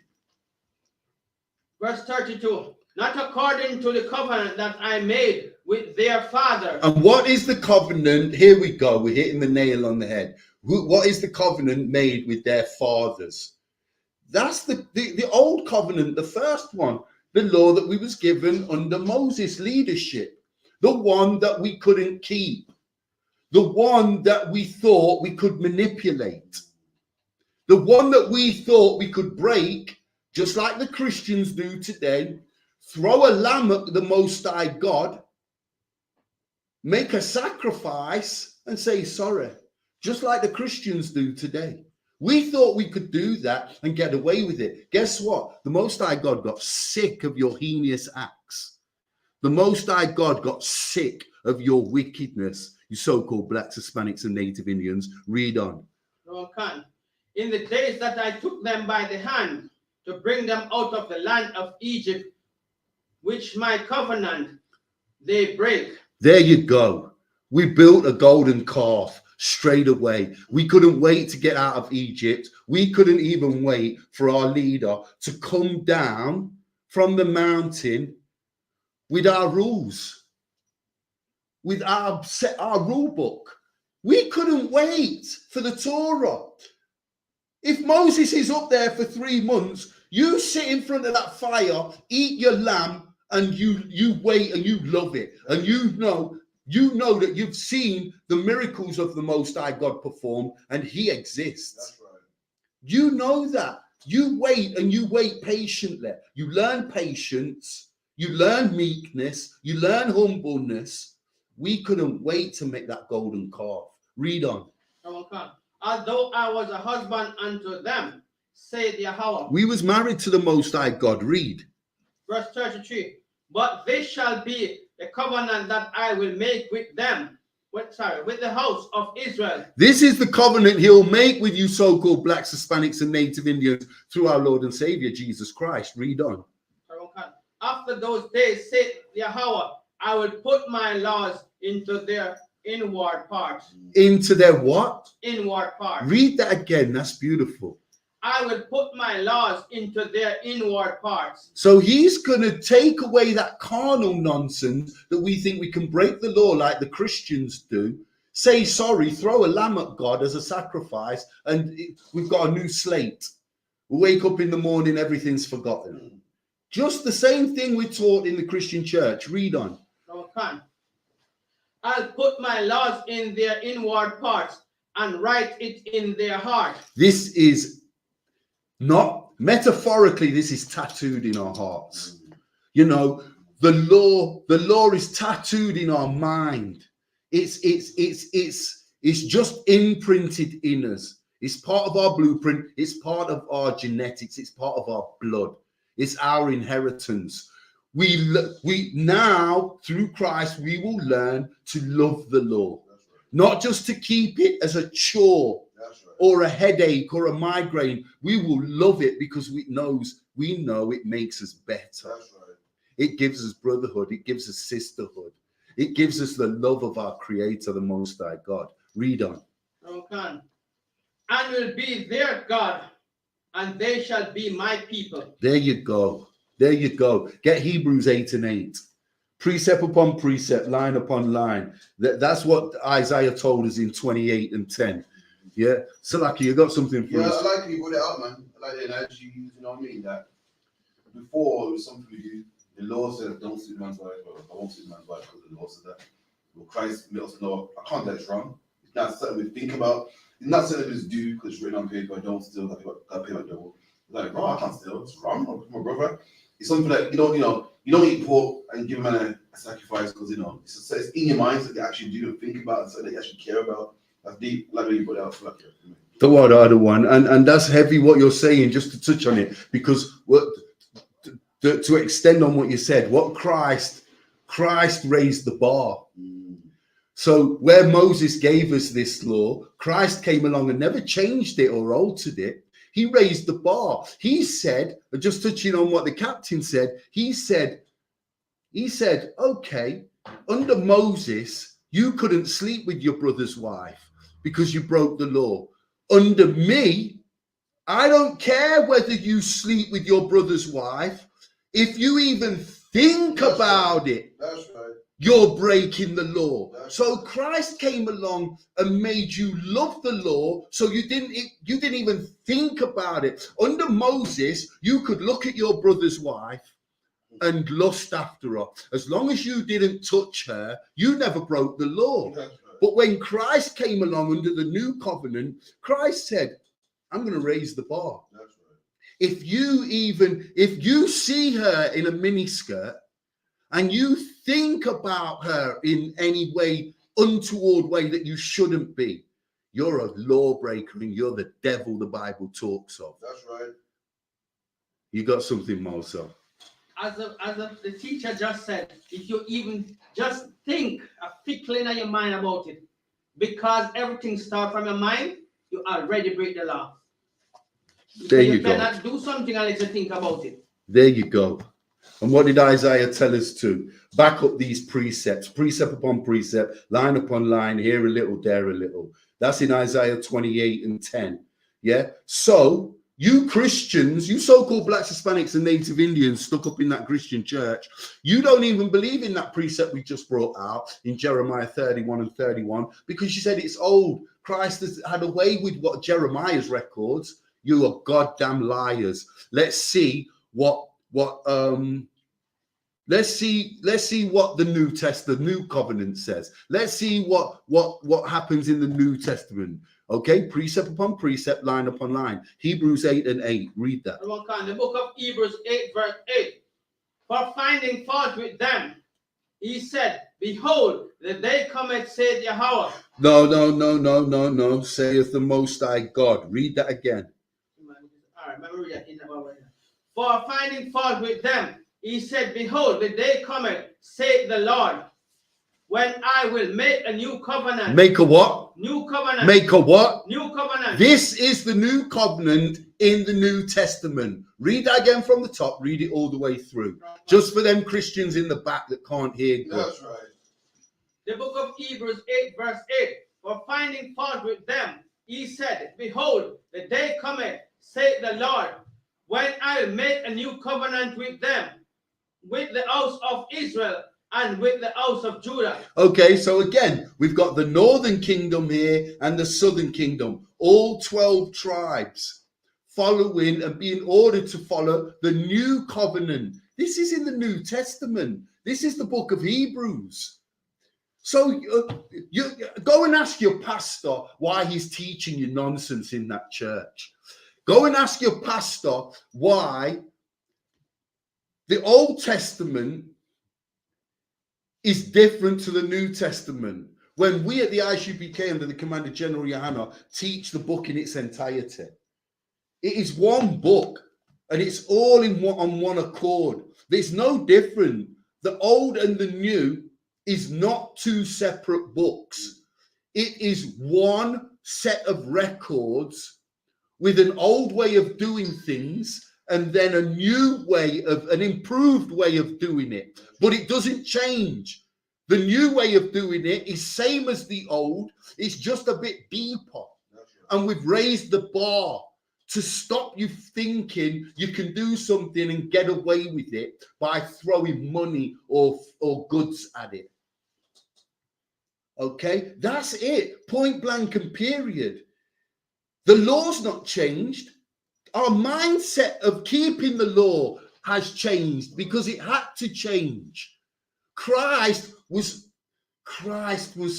Verse 32. Not according to the covenant that I made with their father. And what is the covenant? Here we go. We're hitting the nail on the head. What is the covenant made with their fathers? That's the old covenant, the first one, the law that we was given under Moses' leadership, the one that we couldn't keep, the one that we thought we could manipulate, the one that we thought we could break, just like the Christians do today. Throw a lamb at the Most High God, make a sacrifice, and say sorry, just like the Christians do today. We thought we could do that and get away with it. Guess what? The Most High God got sick of your heinous acts. The Most High God got sick of your wickedness, you so-called blacks, Hispanics, and Native Indians. Read on. In the days that I took them by the hand to bring them out of the land of Egypt, which my covenant they break. There you go. We built a golden calf straight away. We couldn't wait to get out of Egypt. We couldn't even wait for our leader to come down from the mountain with our rules, with our rule book. We couldn't wait for the Torah. If Moses is up there for 3 months, you sit in front of that fire, eat your lamb, and you wait and you love it. And you know that you've seen the miracles of the Most High God perform, and he exists. That's right. You know that. You wait, and you wait patiently. You learn patience, you learn meekness, you learn humbleness. We couldn't wait to make that golden calf. Read on. Although I was a husband unto them, said Yahweh. We was married to the Most High God. Read. Verse 33. But this shall be the covenant that I will make with them. With the house of Israel. This is the covenant he'll make with you so-called blacks, Hispanics, and native Indians through our Lord and Savior, Jesus Christ. Read on. After those days, said Yahweh, I will put my laws into their inward parts. Into their what? Inward parts. Read that again. That's beautiful. I will put my laws into their inward parts. So he's going to take away that carnal nonsense that we think we can break the law like the Christians do, say sorry, throw a lamb at God as a sacrifice, and we've got a new slate. We wake up in the morning, everything's forgotten. Just the same thing we're taught in the Christian church. Read on. Okay. I'll put my laws in their inward parts and write it in their heart. This is not metaphorically, this is tattooed in our hearts. You know, the law is tattooed in our mind. It's just imprinted in us. It's part of our blueprint. It's part of our genetics. It's part of our blood. It's our inheritance. We now, through Christ, we will learn to love the law, not just to keep it as a chore or a headache or a migraine. We will love it because we know it makes us better. It gives us brotherhood. It gives us sisterhood. It gives us the love of our Creator, the Most High God. Read on. Okay. And will be their God, and they shall be my people. There you go. There you go. Get Hebrews 8 and 8. Precept upon precept, line upon line. That's what Isaiah told us in 28 and 10. Yeah. Salaki, you got something for us? I like you put it out, man. I like the analogy you use, you know what I mean? That before it was something we do. The law said, don't sleep man's wife, or I won't sleep man's wife because the law said that. Well, Christ let us know, I can't let it wrong. It's not something we think about. It's not something we just do because it's written on paper. Don't steal, gotta pay my double. It's like, bro, I can't steal. It's wrong, my brother. It's something like, you don't eat pork and give man a sacrifice because, it's in your mind, so you actually do and think about it, so that you actually care about. That's deep, like when you put it out. Like, the other one, and that's heavy what you're saying, just to touch on it, because to extend on what you said, what Christ raised the bar. So where Moses gave us this law, Christ came along and never changed it or altered it. He raised the bar. He said, just touching on what the captain said, he said, okay, under Moses, you couldn't sleep with your brother's wife because you broke the law. Under me, I don't care whether you sleep with your brother's wife. If you even think about it, that's right. You're breaking the law. So Christ came along and made you love the law, so you didn't even think about it. Under Moses, you could look at your brother's wife and lust after her. As long as you didn't touch her, you never broke the law. Right. But when Christ came along under the new covenant, Christ said, I'm going to raise the bar. That's right. If you see her in a miniskirt and you think about her in any way, untoward way that you shouldn't be, you're a lawbreaker and you're the devil the Bible talks of. That's right. You got something, Mosa? As the teacher just said, if you even just think a fickling in your mind about it, because everything starts from your mind, you already break the law. There you go. You cannot do something unless you think about it. There you go. And what did Isaiah tell us to? Back up these precepts, precept upon precept, line upon line, here a little, there a little. That's in Isaiah 28 and 10. Yeah. So you Christians, you so-called blacks, Hispanics, and native Indians stuck up in that Christian church, you don't even believe in that precept we just brought out in Jeremiah 31 and 31, because you said it's old. Christ has had away with what Jeremiah's records. You are goddamn liars. Let's see what the new New Covenant says. Let's see what happens in the New Testament. Okay, precept upon precept, line upon line. Hebrews 8:8. Read that. The book of Hebrews 8, verse 8. For finding fault with them, he said, Behold, the day cometh, saith Yahweh. No. Saith the Most High God. Read that again. All right, let me read that in the Bible. For finding fault with them, he said, Behold, the day cometh, saith the Lord, when I will make a new covenant. Make a what? New covenant. Make a what? New covenant. This is the new covenant in the New Testament. Read that again from the top. Read it all the way through. Just for them Christians in the back that can't hear God. That's right. The book of Hebrews 8, verse 8. For finding fault with them, he said, Behold, the day cometh, saith the Lord, when I will make a new covenant with them, with the house of Israel and with the house of Judah. Okay, so again, we've got the northern kingdom here and the southern kingdom, all 12 tribes following and being ordered to follow the new covenant. This is in the New Testament. This is the book of Hebrews. So you go and ask your pastor why he's teaching you nonsense in that church. Go and ask your pastor why the Old Testament is different to the New Testament. When we at the I.S.U.P.K under the Commander General YAHANNA teach the book in its entirety, it is one book and it's all on one accord. There's no different. The old and the new is not two separate books. It is one set of records with an old way of doing things and then a new way of, an improved way of doing it. But it doesn't change. The new way of doing it is same as the old. It's just a bit deeper. And we've raised the bar to stop you thinking you can do something and get away with it by throwing money or goods at it. Okay, that's it. Point blank and period. The law's not changed. Our mindset of keeping the law has changed because it had to change. Christ was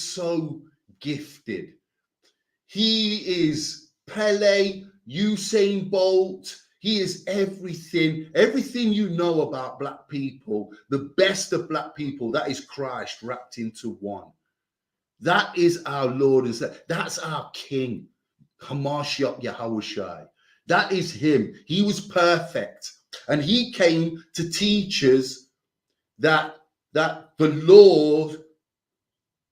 so gifted. He is Pele, Usain Bolt. He is everything you know about black people, the best of black people. That is Christ wrapped into one. That is our Lord. That's our King, Hamashiach Yahushai. That is him. He was perfect. And he came to teach us that the law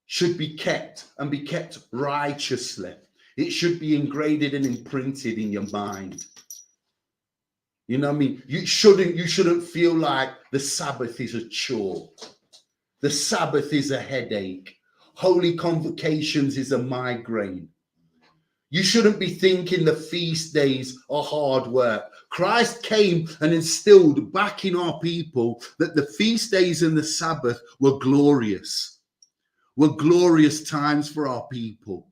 should be kept and be kept righteously. It should be engraved and imprinted in your mind. You know what I mean? You shouldn't feel like the Sabbath is a chore. The Sabbath is a headache. Holy convocations is a migraine. You shouldn't be thinking the feast days are hard work. Christ came and instilled back in our people that the feast days and the Sabbath were glorious times for our people.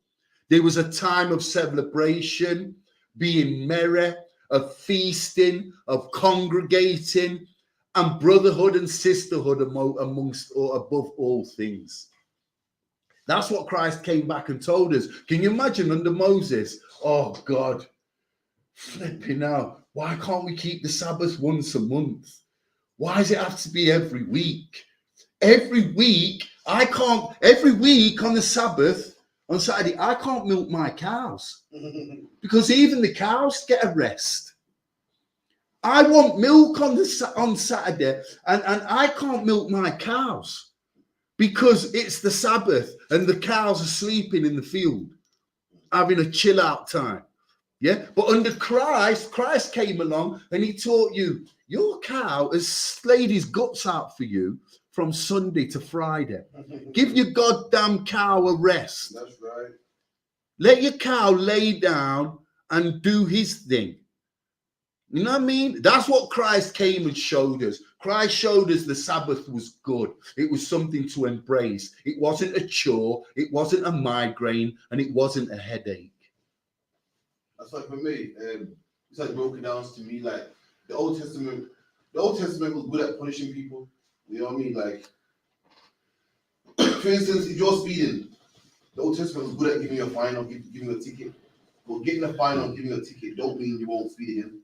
There was a time of celebration, being merry, of feasting, of congregating, and brotherhood and sisterhood amongst or above all things. That's what Christ came back and told us. Can you imagine under Moses? Oh God, flipping out. Why can't we keep the Sabbath once a month? Why does it have to be every week? Every week on the Sabbath, on Saturday, I can't milk my cows because even the cows get a rest. I want milk on Saturday and I can't milk my cows because it's the Sabbath and the cows are sleeping in the field, having a chill out time. Yeah, but under Christ came along and he taught you, your cow has slayed his guts out for you from Sunday to Friday. Give your goddamn cow a rest. That's right. Let your cow lay down and do his thing. You know what I mean? That's what Christ came and showed us. Christ showed us the Sabbath was good. It was something to embrace. It wasn't a chore. It wasn't a migraine. And it wasn't a headache. That's like for me. It's like broken down to me like the Old Testament. The Old Testament was good at punishing people. You know what I mean? Like, for instance, if you're speeding, The Old Testament was good at giving you a fine or giving you a ticket. But getting a fine or giving you a ticket don't mean you won't speed again.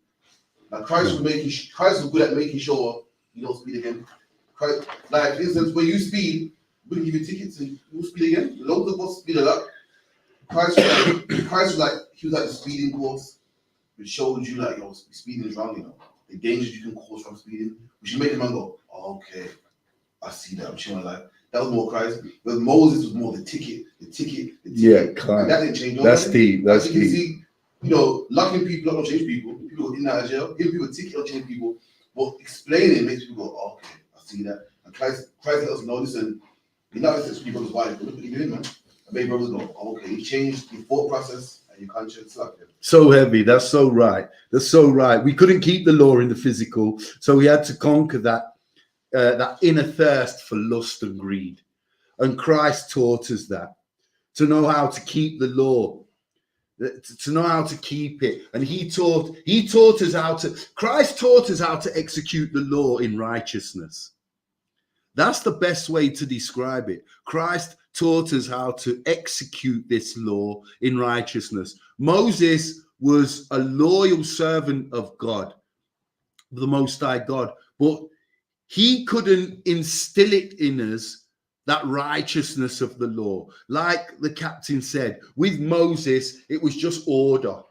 Like Christ was good at making sure you don't speed again. Christ, like for instance, when you speed, we can give you tickets and you'll speed again. Loads of us speed a lot. Christ was like the speeding course, which showed you like, yo, speeding is wrong, you know. The dangers you can cause from speeding. We should make a man go, oh, okay, I see that. I'm chilling like that was more Christ. But Moses was more the ticket. Yeah, and that didn't change. That's deep. That's deep. See, you know, locking people up don't change people. People in and out of jail, giving people a ticket don't change people. But explaining makes people go, oh, okay, I see that. And Christ let us know, listen, you're not just speaking brothers' wife, but look what you're doing, man. And make brothers go, oh, okay, you changed your thought process and your conscience. So heavy. That's so right. That's so right. We couldn't keep the law in the physical, so we had to conquer that inner thirst for lust and greed. And Christ taught us that, to know how to keep the law, to know how to keep it. And Christ taught us how to execute the law in righteousness. That's the best way to describe it. Christ taught us how to execute this law in righteousness. Moses was a loyal servant of God, the Most High God, but he couldn't instill it in us, that righteousness of the law. Like the captain said, with Moses, it was just order.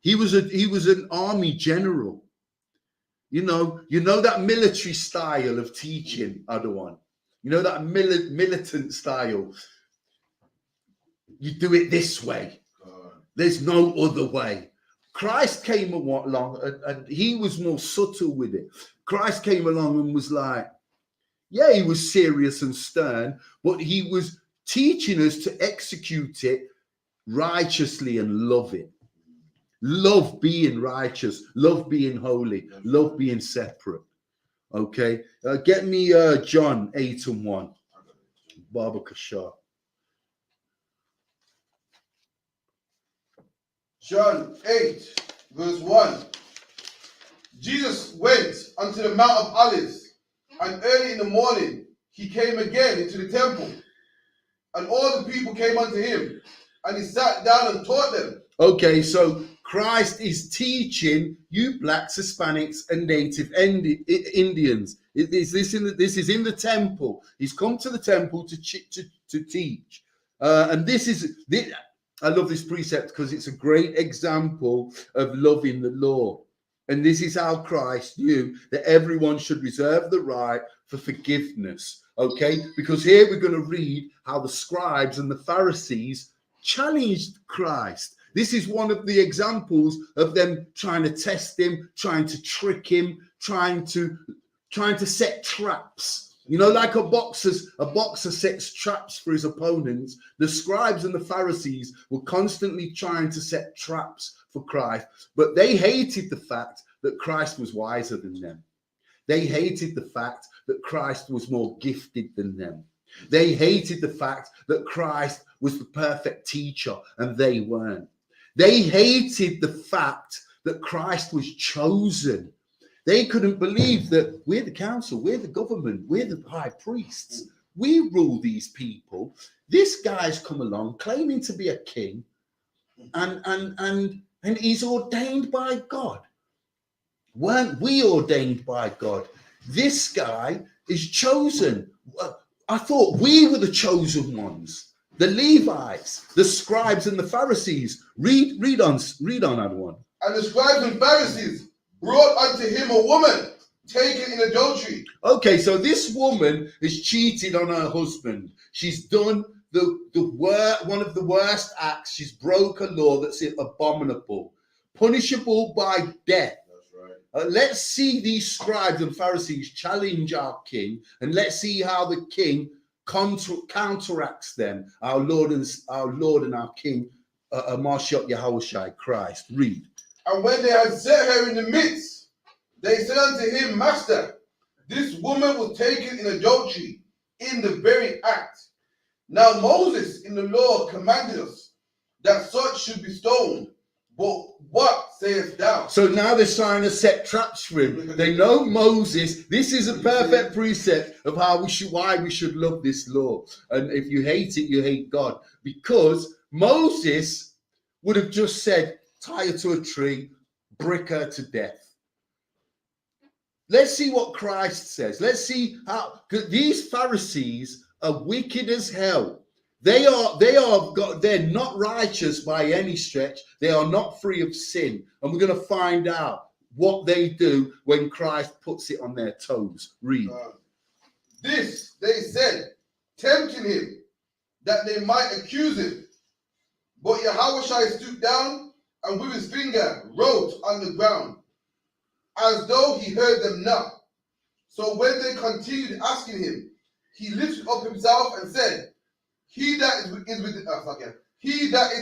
He was an army general. You know that military style of teaching, Adawan. You know that militant style. You do it this way. There's no other way. Christ came along and he was more subtle with it. Christ came along and was like, yeah, he was serious and stern, but he was teaching us to execute it righteously and love it. Love being righteous, love being holy, love being separate. Okay, get me John 8:1. Baba Kashar. John 8:1. Jesus went unto the Mount of Olives, and early in the morning he came again into the temple, and all the people came unto him, and he sat down and taught them. Okay, so Christ is teaching you blacks, Hispanics, and Native Indians. This is in the temple. He's come to the temple to teach, and I love this precept because it's a great example of loving the law. And this is how Christ knew that everyone should reserve the right for forgiveness. Okay, because here we're going to read how the scribes and the Pharisees challenged Christ. This is one of the examples of them trying to test him, trying to trick him, trying to set traps. You know, like a boxer sets traps for his opponents. The scribes and the Pharisees were constantly trying to set traps for Christ, but they hated the fact that Christ was wiser than them. They hated the fact that Christ was more gifted than them. They hated the fact that Christ was the perfect teacher and they weren't. They hated the fact that Christ was chosen. They couldn't believe that we're the council, we're the government, we're the high priests. We rule these people. This guy's come along claiming to be a king, and he's ordained by God. Weren't we ordained by God? This guy is chosen. I thought we were the chosen ones. The Levites, the scribes, and the Pharisees. Read on, Adwan. And the scribes and Pharisees brought unto him a woman taken in adultery. Okay, so this woman has cheated on her husband. She's done one of the worst acts. She's broke a law that's abominable, punishable by death. That's right. Let's see these scribes and Pharisees challenge our king, and let's see how the king counteracts them. Our Lord and our King, Mashiach Yahushua Christ. Read. And when they had set her in the midst, they said unto him, Master, this woman was taken in adultery in the very act. Now Moses in the law commanded us that such should be stoned. But what sayest thou? So now they're trying to set traps for him. They know Moses. This is a perfect precept of why we should love this law. And if you hate it, you hate God. Because Moses would have just said, tie her to a tree, brick her to death. Let's see what Christ says. Let's see how, because these Pharisees are wicked as hell. They're not righteous by any stretch. They are not free of sin. And we're going to find out what they do when Christ puts it on their toes. Read. This they said, tempting him, that they might accuse him. But Yahushua stooped down and with his finger wrote on the ground, as though he heard them not. So when they continued asking him, he lifted up himself and said, He that is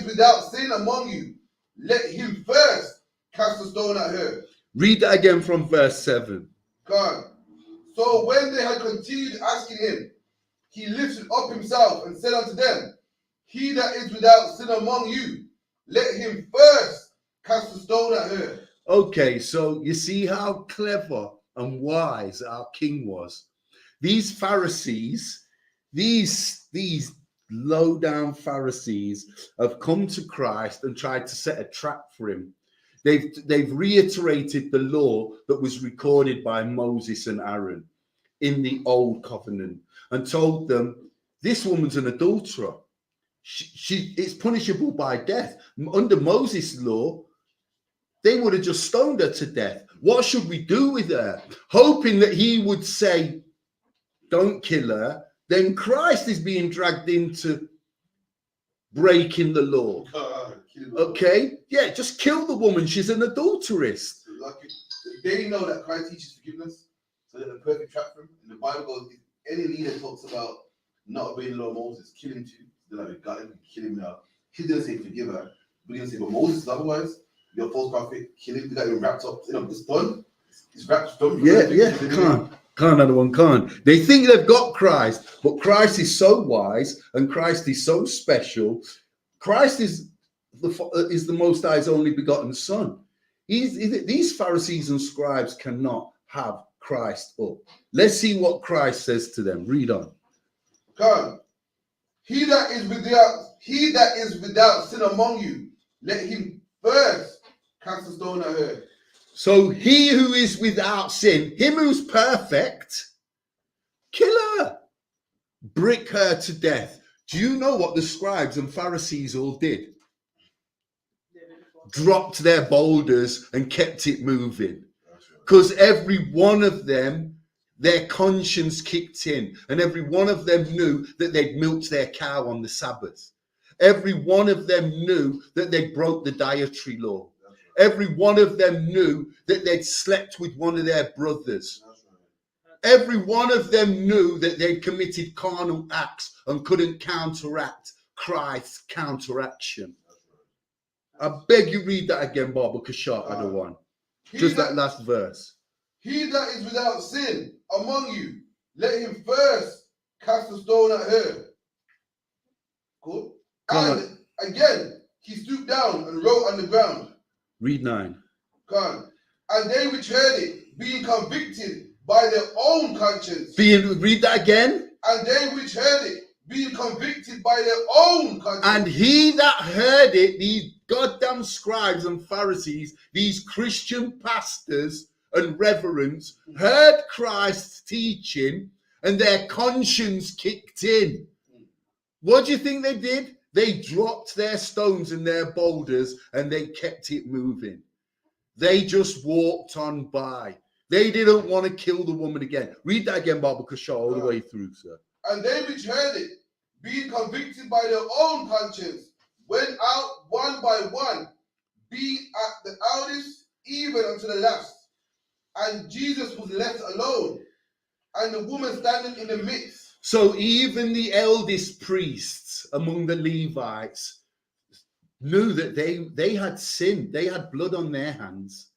without sin among you, let him first cast a stone at her. Read that again from verse 7. God. So when they had continued asking him, he lifted up himself and said unto them, He that is without sin among you, let him first cast a stone at her. Okay, so you see how clever and wise our king was. These Pharisees, these low-down Pharisees have come to Christ and tried to set a trap for him. They've reiterated the law that was recorded by Moses and Aaron in the old covenant and told them, this woman's an adulterer. It's punishable by death. Under Moses' law, they would have just stoned her to death. What should we do with her? Hoping that he would say, don't kill her. Then Christ is being dragged into breaking the law. Okay? Yeah, just kill the woman. She's an adulteress. They know that Christ teaches forgiveness, so they're the perfect trap for him. And the Bible goes, if any leader talks about not obeying the law of Moses, kill him too. They're like, got him, kill him now. He's going to say forgive her. But he's going to say, but Moses is otherwise. You're a false prophet, kill him. The guy wrapped up, it's done. It's wrapped done. Can't. They think they've got Christ, but Christ is so wise and Christ is so special. Christ is the Most High's only begotten Son. These Pharisees and scribes cannot have Christ up. Let's see what Christ says to them. Read on. God, he that is without sin among you, let him first cast a stone at her. So he who is without sin, him who's perfect, kill her, brick her to death. Do you know what the scribes and Pharisees all did? Dropped their boulders and kept it moving. Because every one of them, their conscience kicked in, and every one of them knew that they'd milked their cow on the Sabbath. Every one of them knew that they broke the dietary law. Every one of them knew that they'd slept with one of their brothers. Every one of them knew that they'd committed carnal acts and couldn't counteract Christ's counteraction. I beg you read that again, Baba Kashar, other one. Just that last verse. He that is without sin among you, let him first cast a stone at her. Cool. And again, he stooped down and wrote on the ground. Read 9. God. And they which heard it, being convicted by their own conscience. Read that again. And they which heard it, being convicted by their own conscience. And he that heard it, these goddamn scribes and Pharisees, these Christian pastors and reverends, heard Christ's teaching and their conscience kicked in. What do you think they did? They dropped their stones and their boulders and they kept it moving. They just walked on by. They didn't want to kill the woman again. Read that again, Baba Kashar, all the way through, sir. And they which heard it, being convicted by their own conscience, went out one by one, being at the eldest, even unto the last. And Jesus was left alone, and the woman standing in the midst. So even the eldest priests among the Levites knew that they had sinned. They had blood on their hands.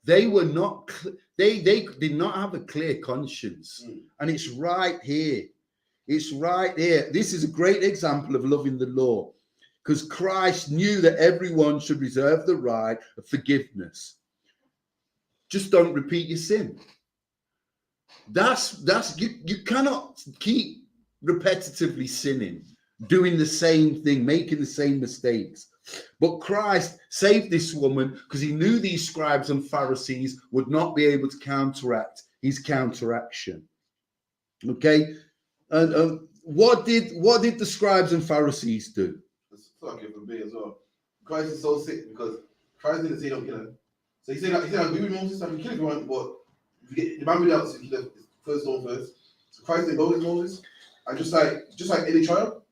They were not. They did not have a clear conscience, and it's right here. It's right here. This is a great example of loving the law, because Christ knew that everyone should reserve the right of forgiveness. Just don't repeat your sin. That's you cannot keep repetitively sinning, doing the same thing, making the same mistakes. But Christ saved this woman because he knew these scribes and Pharisees would not be able to counteract his counteraction. Okay, and what did the scribes and Pharisees do? It's fucking for me as well. Christ is so sick because Christ didn't say don't kill him. So he said agree with Moses, I can kill everyone, but if you get the man without to kill him first stone first. So Christ didn't go with Moses, and just like any trial,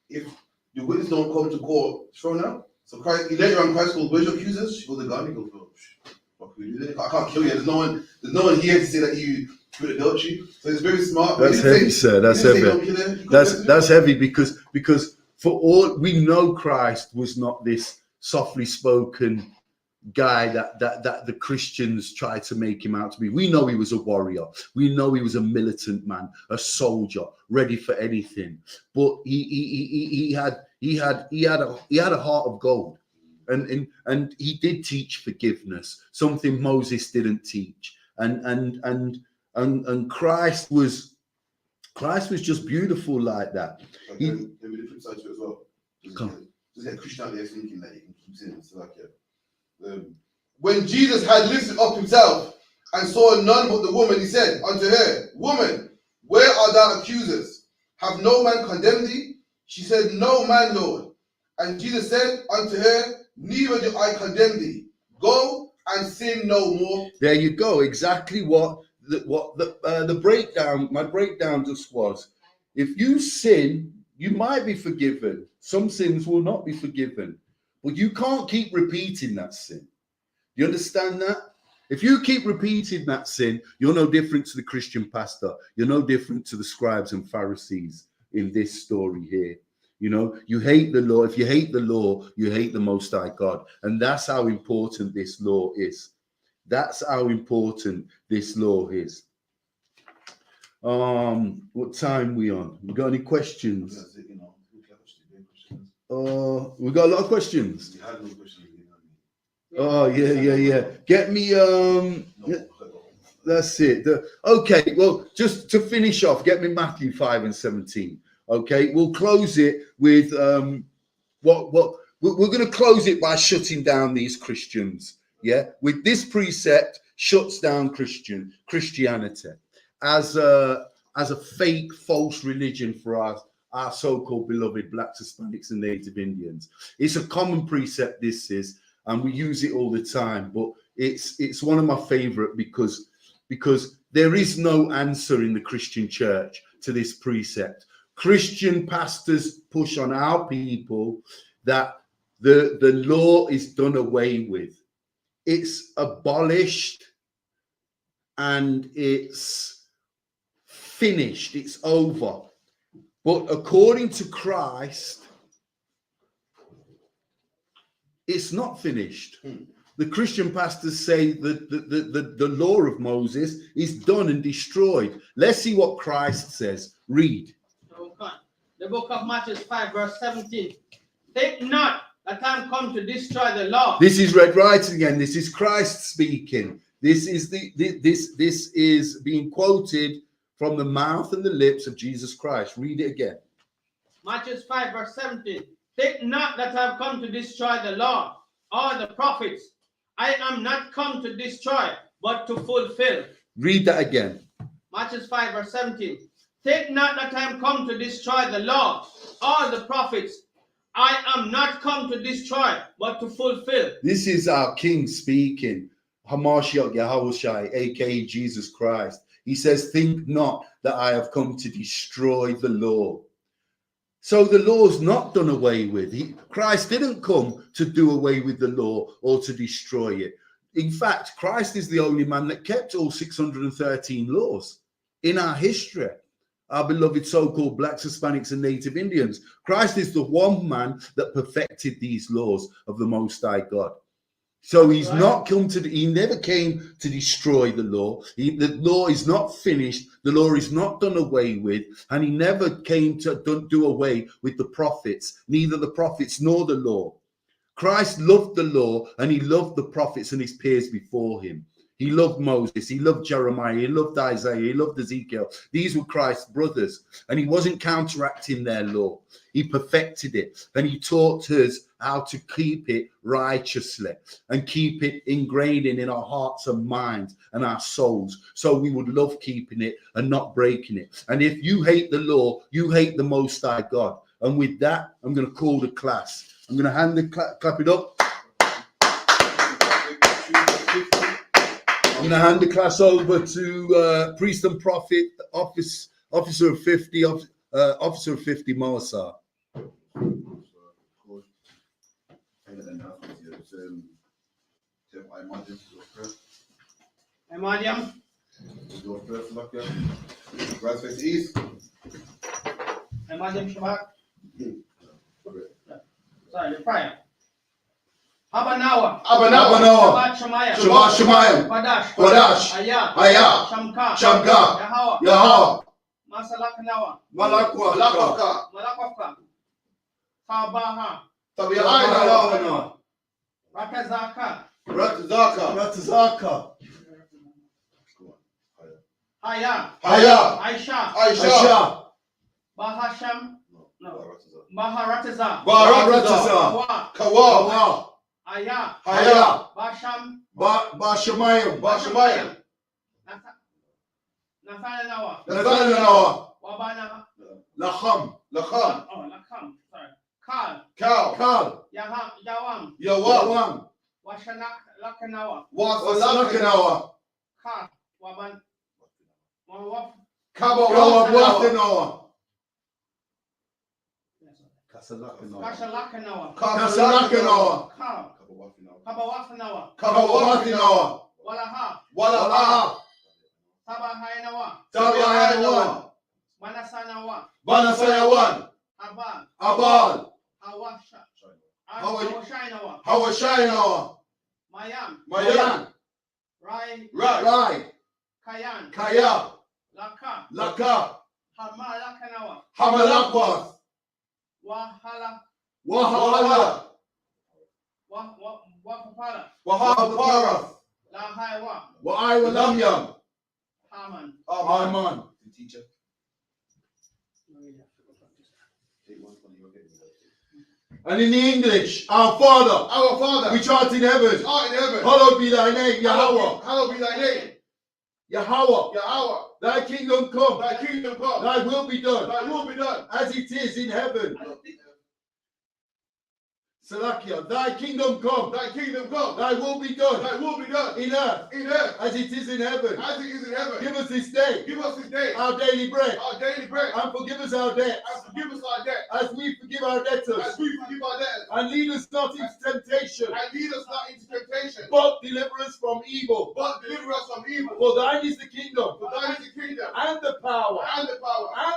if your witness don't come to court, thrown out. So Christ, later on, Christ goes, "Where's your accusers?" She goes, "The gun." He goes, "Oh, what can we do? I can't kill you. There's no one here to say that you committed adultery." So it's very smart. That's heavy, sir. That's heavy. That's heavy because for all we know, Christ was not this softly spoken guy that the Christians tried to make him out to be. We know he was a warrior. We know he was a militant man, a soldier, ready for anything. But he had a heart of gold, and he did teach forgiveness, something Moses didn't teach. And Christ was just beautiful like that. There will be the flip side to it as well. Just get Christian out there thinking that he can keep saying it's like when Jesus had lifted up himself and saw none but the woman, he said unto her, "Woman, where are thy accusers? Have no man condemned thee?" She said, "No man, Lord." And Jesus said unto her, "Neither do I condemn thee. Go and sin no more." There you go. Exactly what the breakdown. My breakdown just was: if you sin, you might be forgiven. Some sins will not be forgiven, but you can't keep repeating that sin. You understand that? If you keep repeating that sin, you're no different to the Christian pastor. You're no different to the scribes and Pharisees in this story here. You know, you hate the law. If you hate the law, you hate the Most High God. And that's how important this law is. That's how important this law is. What time we on? We got any questions? We got a lot of questions. Oh yeah. Get me that's it. Okay, well, just to finish off, get me Matthew 5:17. Okay, we'll close it with what we're going to close it by shutting down these Christians. Yeah, with this precept shuts down Christianity as a fake false religion for our so-called beloved blacks, Hispanics, and Native Indians. It's a common precept, this is, and we use it all the time, but it's one of my favorite because there is no answer in the Christian church to this precept. Christian pastors push on our people that the law is done away with. It's abolished and it's finished. It's over. But according to Christ, it's not finished. The Christian pastors say that the law of Moses is done and destroyed. Let's see what Christ says. Read. The book of Matthew 5:17. Think not that I am come to destroy the law. This is red writing again. This is Christ speaking. This is being quoted from the mouth and the lips of Jesus Christ. Read it again. Matthew 5:17. Think not that I have come to destroy the law or the prophets. I am not come to destroy, but to fulfill. Read that again. Matthew 5:17. Think not that I am come to destroy the law or the prophets. I am not come to destroy, but to fulfill. This is our King speaking. Hamashiach Yahushai, aka Jesus Christ. He says, think not that I have come to destroy the law. So the law's not done away with. Christ didn't come to do away with the law or to destroy it. In fact, Christ is the only man that kept all 613 laws in our history. Our beloved so-called blacks, Hispanics, and Native Indians. Christ is the one man that perfected these laws of the Most High God. So he's Right. not come to, he never came to destroy the law. The law is not finished. The law is not done away with. And he never came to do away with the prophets, neither the prophets nor the law. Christ loved the law and he loved the prophets and his peers before him. He loved Moses, he loved Jeremiah, he loved Isaiah, he loved Ezekiel. These were Christ's brothers, and he wasn't counteracting their law. He perfected it, and he taught us how to keep it righteously and keep it ingrained in our hearts and minds and our souls, so we would love keeping it and not breaking it. And if you hate the law, you hate the Most High God. And with that, I'm going to call the class. I'm going to hand the clap it up. I'm going to hand the class over to Priest and Prophet, Officer of 50, Officer of 50, Moasa. Imadiam. Imadiam Shabbat. Sorry, the prayer. Abanawa. Shabbat Shemayim. Badash. Ayah. Shamka. Yahawa. Masalakanawa. Malakwafka. Tabaha. Ratazaka. Haya. Aisha. Bahasham. No. Baharataza. Kawa. Ayah. Basham. Bashamayim. Nathanawa. Wabana. Lacham. Oh, Lakam. Sorry. Kal. Yawam. Washalakanawa. Ka. Waban. Wawaf. Kawabwatinawa. Kashalakanawa. Kasalakanawa. Kabawafanawa. Walaha. Tabahainawa. Manasanawa. Abal. Hawashainawa. Mayam. Rai. Kaya. Laka. Hamalakwas. Wahala. Wahapara. Waiwalamyam. Haman. Teacher. And in the English, our Father, which art in heaven, hallowed be thy name, Yahweh. Yahweh. Thy kingdom come. Thy will be done. As it is in heaven. Salakia, thy kingdom come. Thy will be done. In earth. As it is in heaven. Give us this day. Our daily bread. And forgive us our debts. As we forgive our debtors. And lead us not into temptation. But deliver us from evil. For thine is the kingdom. And the power. And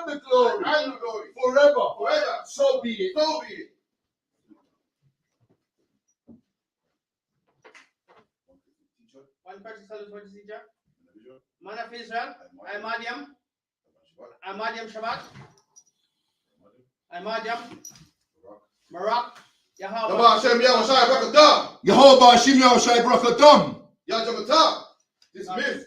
the glory. Forever. So be it. One person salutes for the teacher. Man of Israel. Imadiam Shabbat. Imadiam. Marak. Yahweh. Yehovah Hashem Yahushai Brakatam. Dismissed.